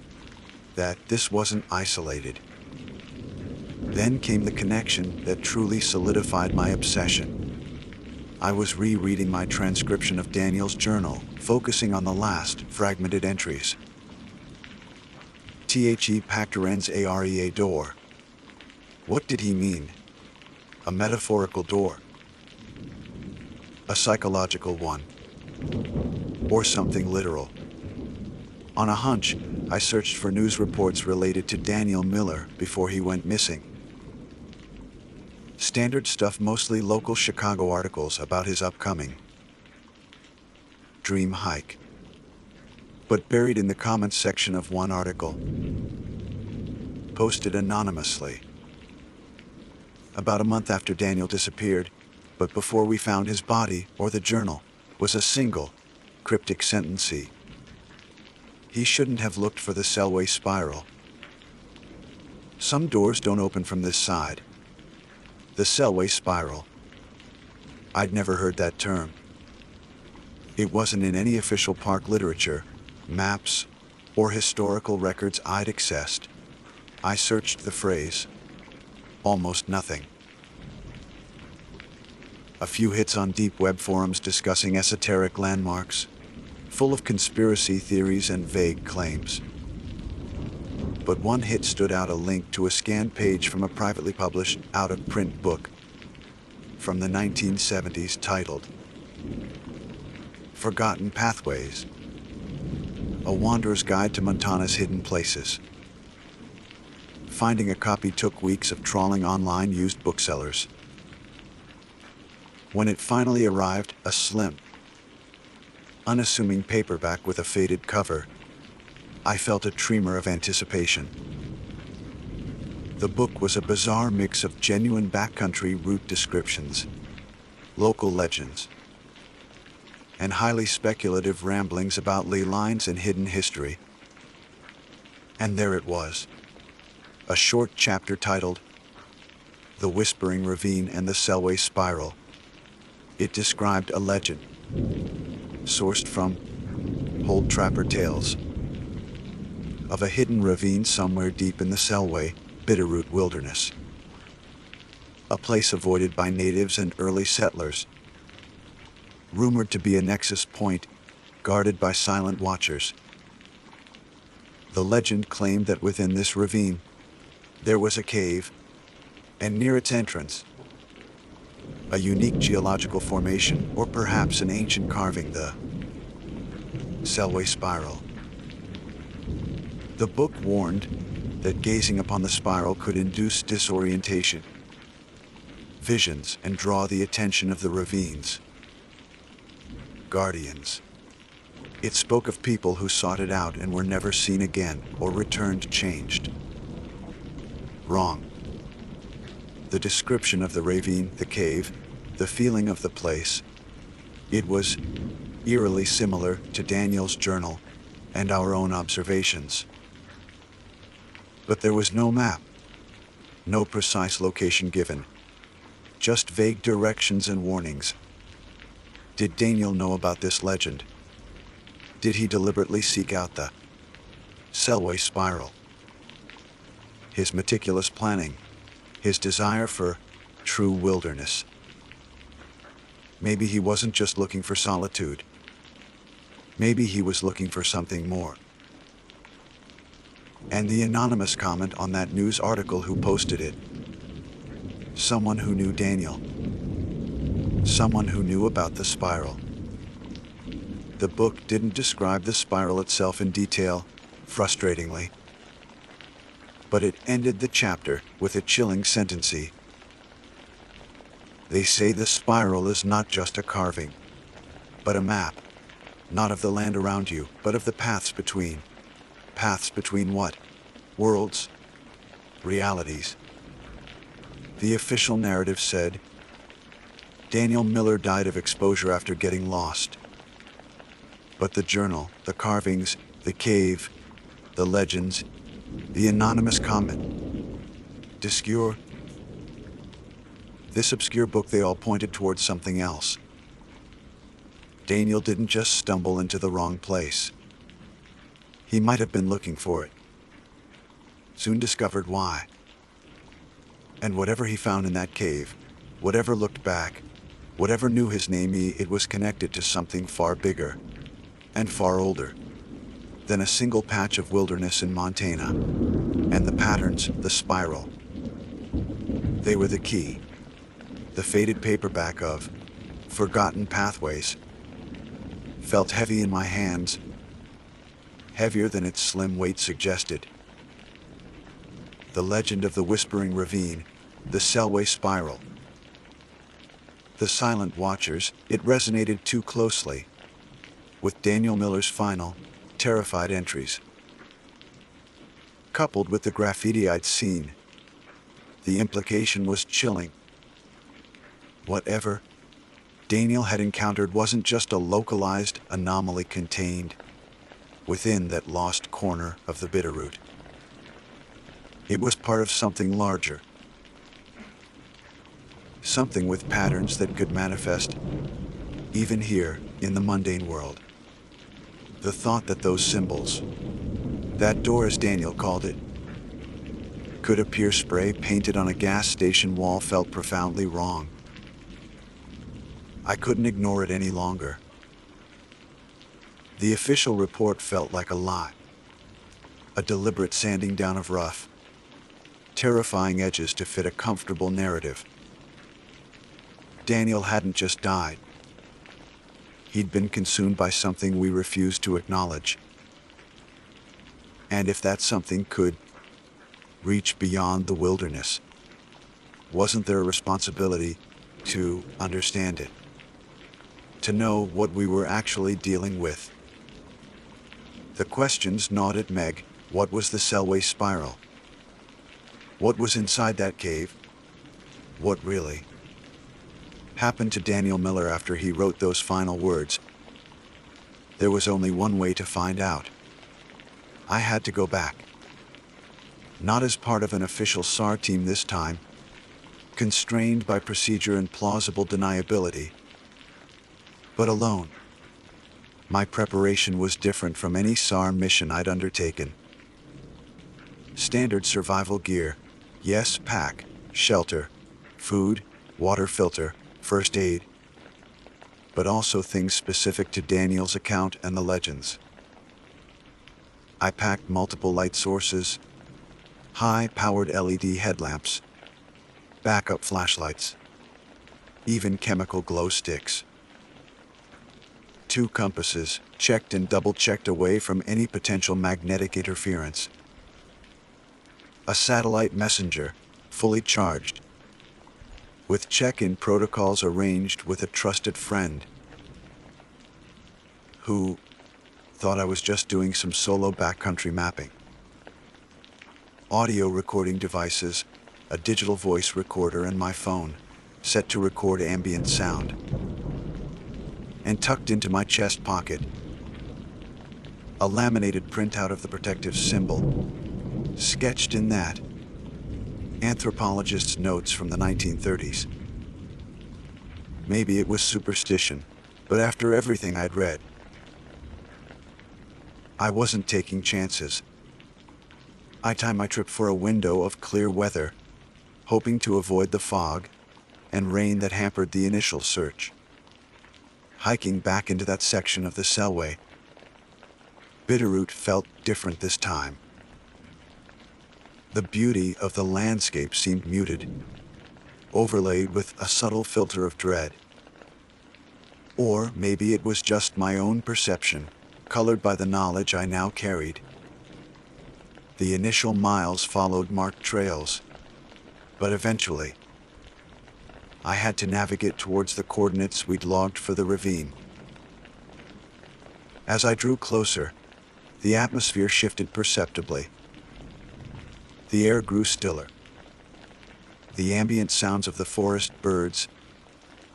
that this wasn't isolated. Then came the connection that truly solidified my obsession. I was rereading my transcription of Daniel's journal, focusing on the last fragmented entries. The Pactaren's area door. What did he mean? A metaphorical door? A psychological one? Or something literal? On a hunch, I searched for news reports related to Daniel Miller before he went missing. Standard stuff, mostly local Chicago articles about his upcoming dream hike. But buried in the comments section of one article, posted anonymously, about a month after Daniel disappeared, but before we found his body or the journal, was a single, cryptic sentence. He shouldn't have looked for the Selway spiral. Some doors don't open from this side. The Selway spiral. I'd never heard that term. It wasn't in any official park literature, maps, or historical records I'd accessed. I searched the phrase. Almost nothing. A few hits on deep web forums discussing esoteric landmarks, full of conspiracy theories and vague claims. But one hit stood out, a link to a scanned page from a privately published, out-of-print book from the 1970s titled Forgotten Pathways, A Wanderer's Guide to Montana's Hidden Places. Finding a copy took weeks of trawling online used booksellers. When it finally arrived, a slim, unassuming paperback with a faded cover, I felt a tremor of anticipation. The book was a bizarre mix of genuine backcountry route descriptions, local legends, and highly speculative ramblings about ley lines and hidden history. And there it was, a short chapter titled The Whispering Ravine and the Selway Spiral. It described a legend, sourced from old trapper tales, of a hidden ravine somewhere deep in the Selway, Bitterroot wilderness. A place avoided by natives and early settlers, rumored to be a nexus point guarded by silent watchers. The legend claimed that within this ravine, there was a cave, and near its entrance, a unique geological formation, or perhaps an ancient carving, the Selway Spiral. The book warned that gazing upon the spiral could induce disorientation, visions, and draw the attention of the ravine's guardians. It spoke of people who sought it out and were never seen again or returned changed. Wrong. The description of the ravine, the cave, the feeling of the place, it was eerily similar to Daniel's journal and our own observations. But there was no map, no precise location given, just vague directions and warnings. Did Daniel know about this legend? Did he deliberately seek out the Selway Spiral? His meticulous planning, his desire for true wilderness. Maybe he wasn't just looking for solitude. Maybe he was looking for something more. And the anonymous comment on that news article who posted it. Someone who knew Daniel. Someone who knew about the spiral. The book didn't describe the spiral itself in detail, frustratingly. But it ended the chapter with a chilling sentence. They say the spiral is not just a carving, but a map, not of the land around you, but of the paths between. Paths between what? Worlds? Realities? The official narrative said, Daniel Miller died of exposure after getting lost. But the journal, the carvings, the cave, the legends, the anonymous comment, this obscure book, they all pointed towards something else. Daniel didn't just stumble into the wrong place. He might have been looking for it. Soon discovered why. And whatever he found in that cave, whatever looked back, whatever knew his name, it was connected to something far bigger and far older than a single patch of wilderness in Montana. And the patterns, the spiral, they were the key. The faded paperback of Forgotten Pathways felt heavy in my hands, heavier than its slim weight suggested. The legend of the Whispering Ravine, the Selway Spiral. The Silent Watchers, it resonated too closely with Daniel Miller's final, terrified entries. Coupled with the graffiti I'd seen, the implication was chilling. Whatever Daniel had encountered wasn't just a localized anomaly contained within that lost corner of the Bitterroot. It was part of something larger, something with patterns that could manifest even here in the mundane world. The thought that those symbols, that door as Daniel called it, could appear spray painted on a gas station wall felt profoundly wrong. I couldn't ignore it any longer. The official report felt like a lie, a deliberate sanding down of rough, terrifying edges to fit a comfortable narrative. Daniel hadn't just died. He'd been consumed by something we refused to acknowledge. And if that something could reach beyond the wilderness, wasn't there a responsibility to understand it? To know what we were actually dealing with? The questions gnawed at Meg. What was the Selway spiral? What was inside that cave? What really happened to Daniel Miller after he wrote those final words? There was only one way to find out. I had to go back. Not as part of an official SAR team this time, constrained by procedure and plausible deniability, but alone. My preparation was different from any SAR mission I'd undertaken. Standard survival gear, yes, pack, shelter, food, water filter, first aid, but also things specific to Daniel's account and the legends. I packed multiple light sources, high-powered LED headlamps, backup flashlights, even chemical glow sticks. 2 compasses, checked and double-checked away from any potential magnetic interference. A satellite messenger, fully charged, with check-in protocols arranged with a trusted friend who thought I was just doing some solo backcountry mapping. Audio recording devices, a digital voice recorder, and my phone, set to record ambient sound. And tucked into my chest pocket, a laminated printout of the protective symbol, sketched in that, anthropologist's notes from the 1930s. Maybe it was superstition, but after everything I'd read, I wasn't taking chances. I timed my trip for a window of clear weather, hoping to avoid the fog and rain that hampered the initial search. Hiking back into that section of the Selway, Bitterroot felt different this time. The beauty of the landscape seemed muted, overlaid with a subtle filter of dread. Or maybe it was just my own perception, colored by the knowledge I now carried. The initial miles followed marked trails, but eventually, I had to navigate towards the coordinates we'd logged for the ravine. As I drew closer, the atmosphere shifted perceptibly. The air grew stiller. The ambient sounds of the forest, birds,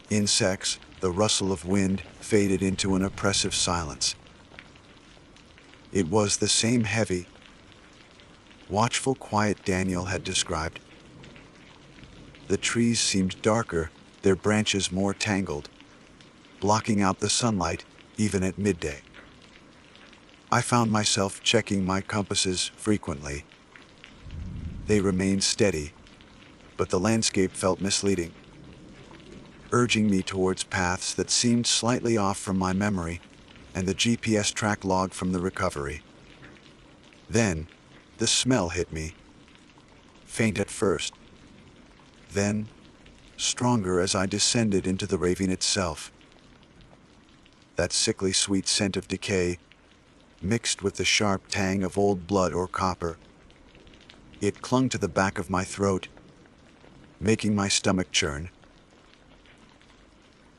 insects, the rustle of wind faded into an oppressive silence. It was the same heavy, watchful quiet Daniel had described. The trees seemed darker, their branches more tangled, blocking out the sunlight even at midday. I found myself checking my compasses frequently. They remained steady, but the landscape felt misleading, urging me towards paths that seemed slightly off from my memory and the GPS track log from the recovery. Then, the smell hit me, faint at first, then stronger as I descended into the ravine itself. That sickly sweet scent of decay, mixed with the sharp tang of old blood or copper. It clung to the back of my throat, making my stomach churn.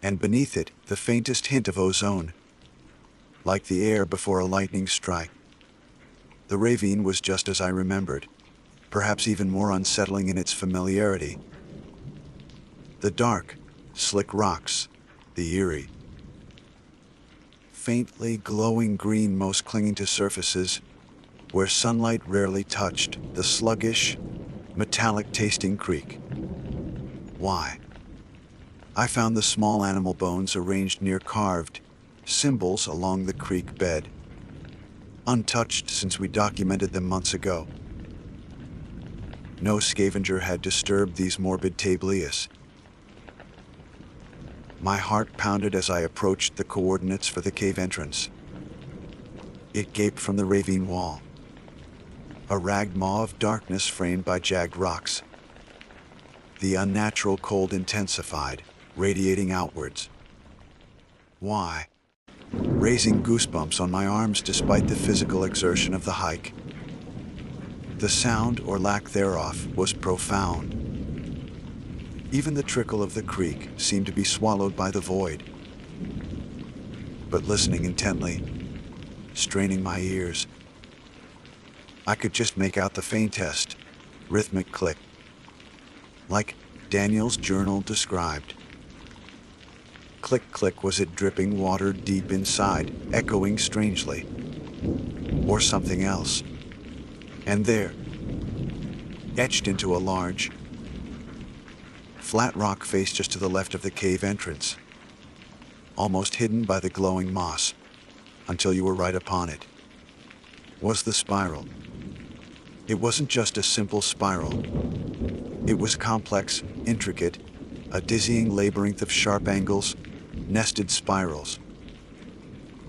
And beneath it, the faintest hint of ozone, like the air before a lightning strike. The ravine was just as I remembered, perhaps even more unsettling in its familiarity. The dark, slick rocks, the eerie, faintly glowing green moss clinging to surfaces, where sunlight rarely touched the sluggish, metallic-tasting creek. Why? I found the small animal bones arranged near carved symbols along the creek bed, untouched since we documented them months ago. No scavenger had disturbed these morbid tablias. My heart pounded as I approached the coordinates for the cave entrance. It gaped from the ravine wall, a ragged maw of darkness framed by jagged rocks. The unnatural cold intensified, radiating outwards. Why? Raising goosebumps on my arms despite the physical exertion of the hike. The sound, or lack thereof, was profound. Even the trickle of the creek seemed to be swallowed by the void. But listening intently, straining my ears, I could just make out the faintest, rhythmic click, like Daniel's journal described. Click, click, was it dripping water deep inside, echoing strangely? Or something else? And there, etched into a large, flat rock face just to the left of the cave entrance, almost hidden by the glowing moss, until you were right upon it, was the spiral. It wasn't just a simple spiral. It was complex, intricate, a dizzying labyrinth of sharp angles, nested spirals,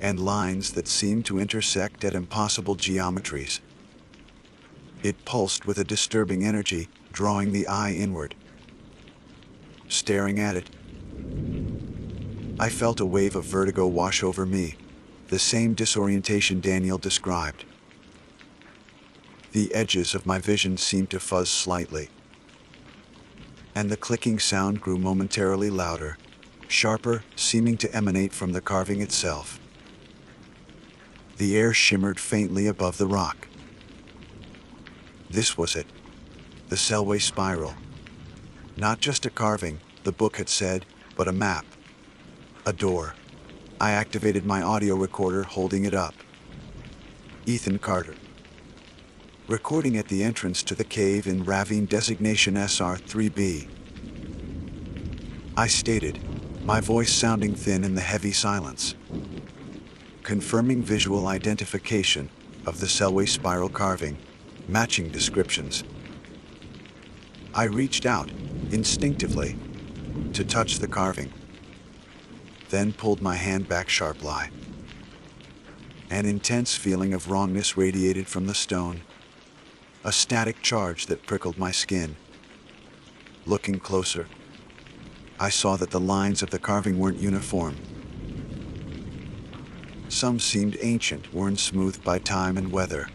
and lines that seemed to intersect at impossible geometries. It pulsed with a disturbing energy, drawing the eye inward. Staring at it, I felt a wave of vertigo wash over me, the same disorientation Daniel described. The edges of my vision seemed to fuzz slightly, and the clicking sound grew momentarily louder, sharper, seeming to emanate from the carving itself. The air shimmered faintly above the rock. This was it, the Selway spiral. Not just a carving, the book had said, but a map. A door. I activated my audio recorder, holding it up. Ethan Carter. Recording at the entrance to the cave in ravine designation SR3B. I stated, my voice sounding thin in the heavy silence. Confirming visual identification of the Selway spiral carving, matching descriptions. I reached out, instinctively, to touch the carving, then pulled my hand back sharply. An intense feeling of wrongness radiated from the stone, a static charge that prickled my skin. Looking closer, I saw that the lines of the carving weren't uniform. Some seemed ancient, worn smooth by time and weather.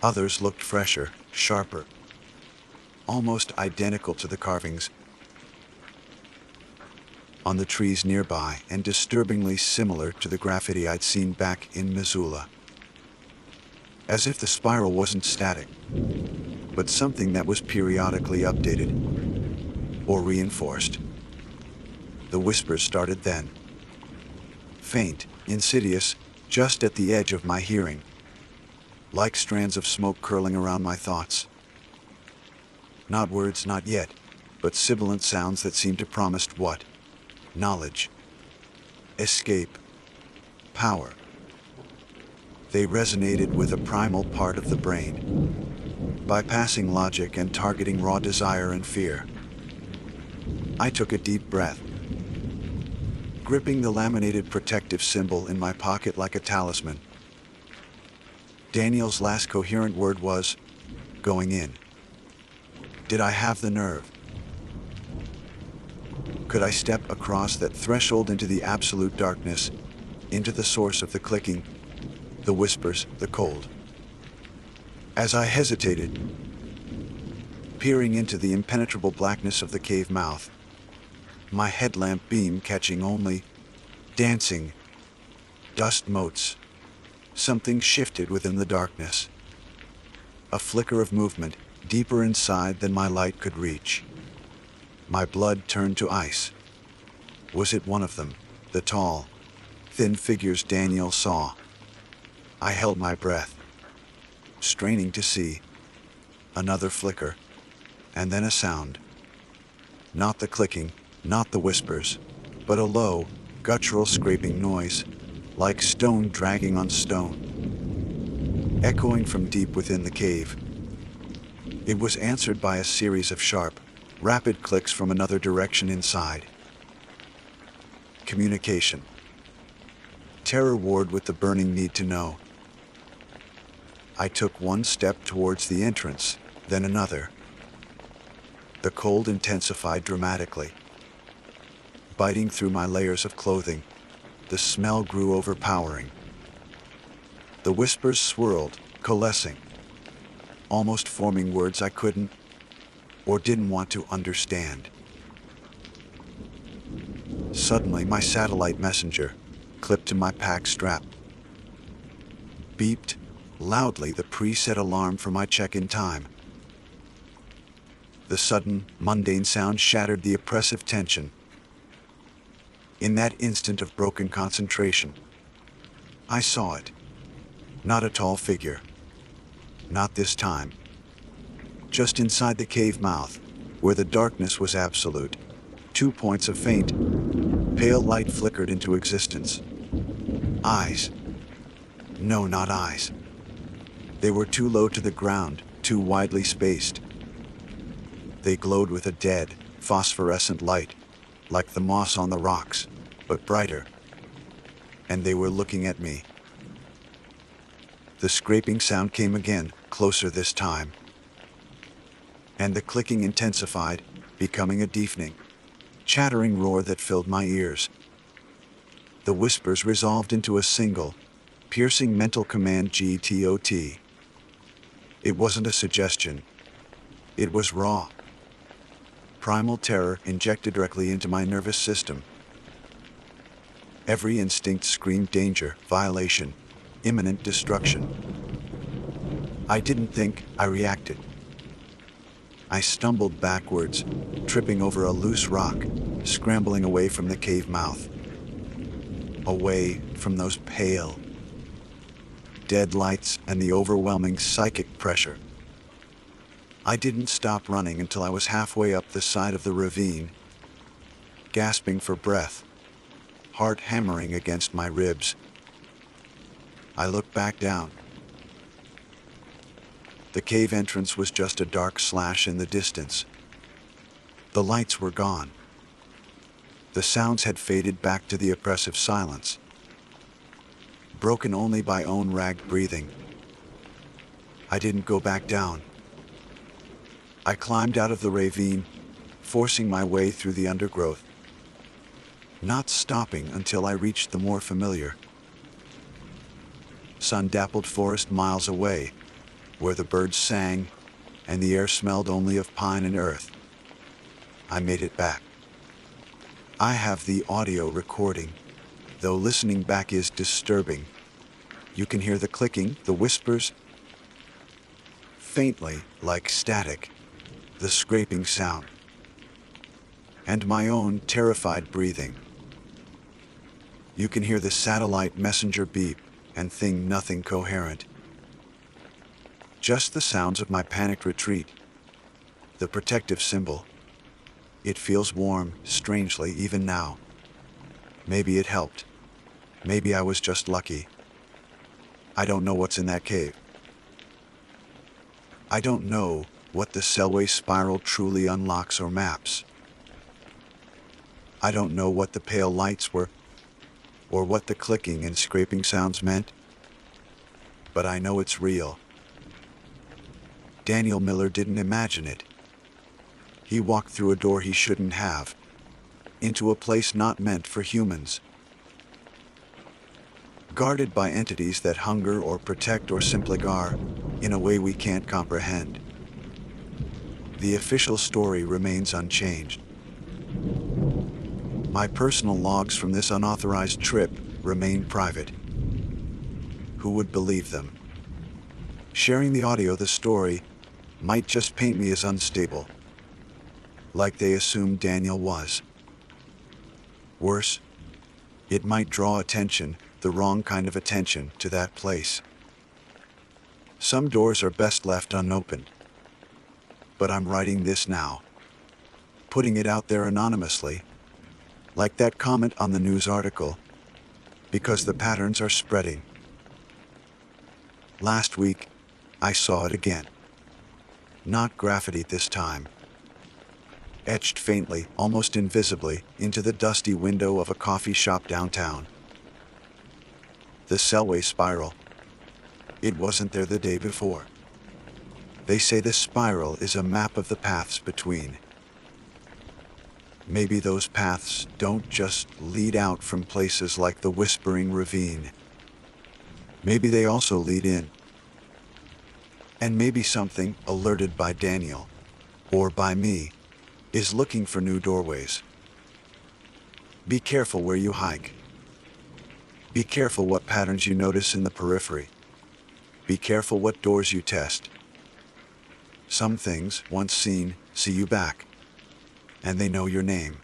Others looked fresher, sharper, almost identical to the carvings on the trees nearby, and disturbingly similar to the graffiti I'd seen back in Missoula. As if the spiral wasn't static, but something that was periodically updated or reinforced. The whispers started then. Faint, insidious, just at the edge of my hearing, like strands of smoke curling around my thoughts. Not words, not yet, but sibilant sounds that seemed to promise what? Knowledge, escape, power. They resonated with a primal part of the brain, bypassing logic and targeting raw desire and fear. I took a deep breath, gripping the laminated protective symbol in my pocket like a talisman. Daniel's last coherent word was, going in. Did I have the nerve? Could I step across that threshold into the absolute darkness, into the source of the clicking, the whispers, the cold? As I hesitated, peering into the impenetrable blackness of the cave mouth, my headlamp beam catching only dancing dust motes, something shifted within the darkness. A flicker of movement, deeper inside than my light could reach. My blood turned to ice. Was it one of them, the tall, thin figures Daniel saw? I held my breath, straining to see. Another flicker, and then a sound. Not the clicking, not the whispers, but a low, guttural scraping noise, like stone dragging on stone, echoing from deep within the cave. It was answered by a series of sharp, rapid clicks from another direction inside. Communication. Terror warred with the burning need to know. I took one step towards the entrance, then another. The cold intensified dramatically. Biting through my layers of clothing, the smell grew overpowering. The whispers swirled, coalescing, almost forming words I couldn't or didn't want to understand. Suddenly, my satellite messenger, clipped to my pack strap, beeped loudly, the preset alarm for my check-in time. The sudden, mundane sound shattered the oppressive tension. In that instant of broken concentration, I saw it. Not a tall figure. Not this time. Just inside the cave mouth, where the darkness was absolute, 2 points of faint, pale light flickered into existence. Eyes. No, not eyes. They were too low to the ground, too widely spaced. They glowed with a dead, phosphorescent light, like the moss on the rocks, but brighter. And they were looking at me. The scraping sound came again, closer this time. And the clicking intensified, becoming a deafening, chattering roar that filled my ears. The whispers resolved into a single, piercing mental command: GTOT. It wasn't a suggestion. It was raw. Primal terror injected directly into my nervous system. Every instinct screamed danger, violation, imminent destruction. I didn't think, I reacted. I stumbled backwards, tripping over a loose rock, scrambling away from the cave mouth. Away from those pale, dead lights and the overwhelming psychic pressure. I didn't stop running until I was halfway up the side of the ravine, gasping for breath, heart hammering against my ribs. I looked back down. The cave entrance was just a dark slash in the distance. The lights were gone. The sounds had faded back to the oppressive silence, broken only by own ragged breathing. I didn't go back down. I climbed out of the ravine, forcing my way through the undergrowth, not stopping until I reached the more familiar, sun-dappled forest miles away, where the birds sang and the air smelled only of pine and earth. I made it back. I have the audio recording, though listening back is disturbing. You can hear the clicking, the whispers, faintly, like static, the scraping sound, and my own terrified breathing. You can hear the satellite messenger beep and think nothing coherent. Just the sounds of my panicked retreat. The protective symbol. It feels warm, strangely, even now. Maybe it helped. Maybe I was just lucky. I don't know what's in that cave. I don't know what the Selway spiral truly unlocks or maps. I don't know what the pale lights were, or what the clicking and scraping sounds meant. But I know it's real. Daniel Miller didn't imagine it. He walked through a door he shouldn't have, into a place not meant for humans. Guarded by entities that hunger or protect or simply are, in a way we can't comprehend. The official story remains unchanged. My personal logs from this unauthorized trip remain private. Who would believe them? Sharing the audio, the story, might just paint me as unstable, like they assumed Daniel was. Worse, it might draw attention, the wrong kind of attention, to that place. Some doors are best left unopened. But I'm writing this now, putting it out there anonymously, like that comment on the news article, because the patterns are spreading. Last week, I saw it again. Not graffiti this time. Etched faintly, almost invisibly, into the dusty window of a coffee shop downtown. The Selway spiral. It wasn't there the day before. They say the spiral is a map of the paths between. Maybe those paths don't just lead out from places like the Whispering Ravine. Maybe they also lead in. And maybe something, alerted by Daniel, or by me, is looking for new doorways. Be careful where you hike. Be careful what patterns you notice in the periphery. Be careful what doors you test. Some things, once seen, see you back. And they know your name.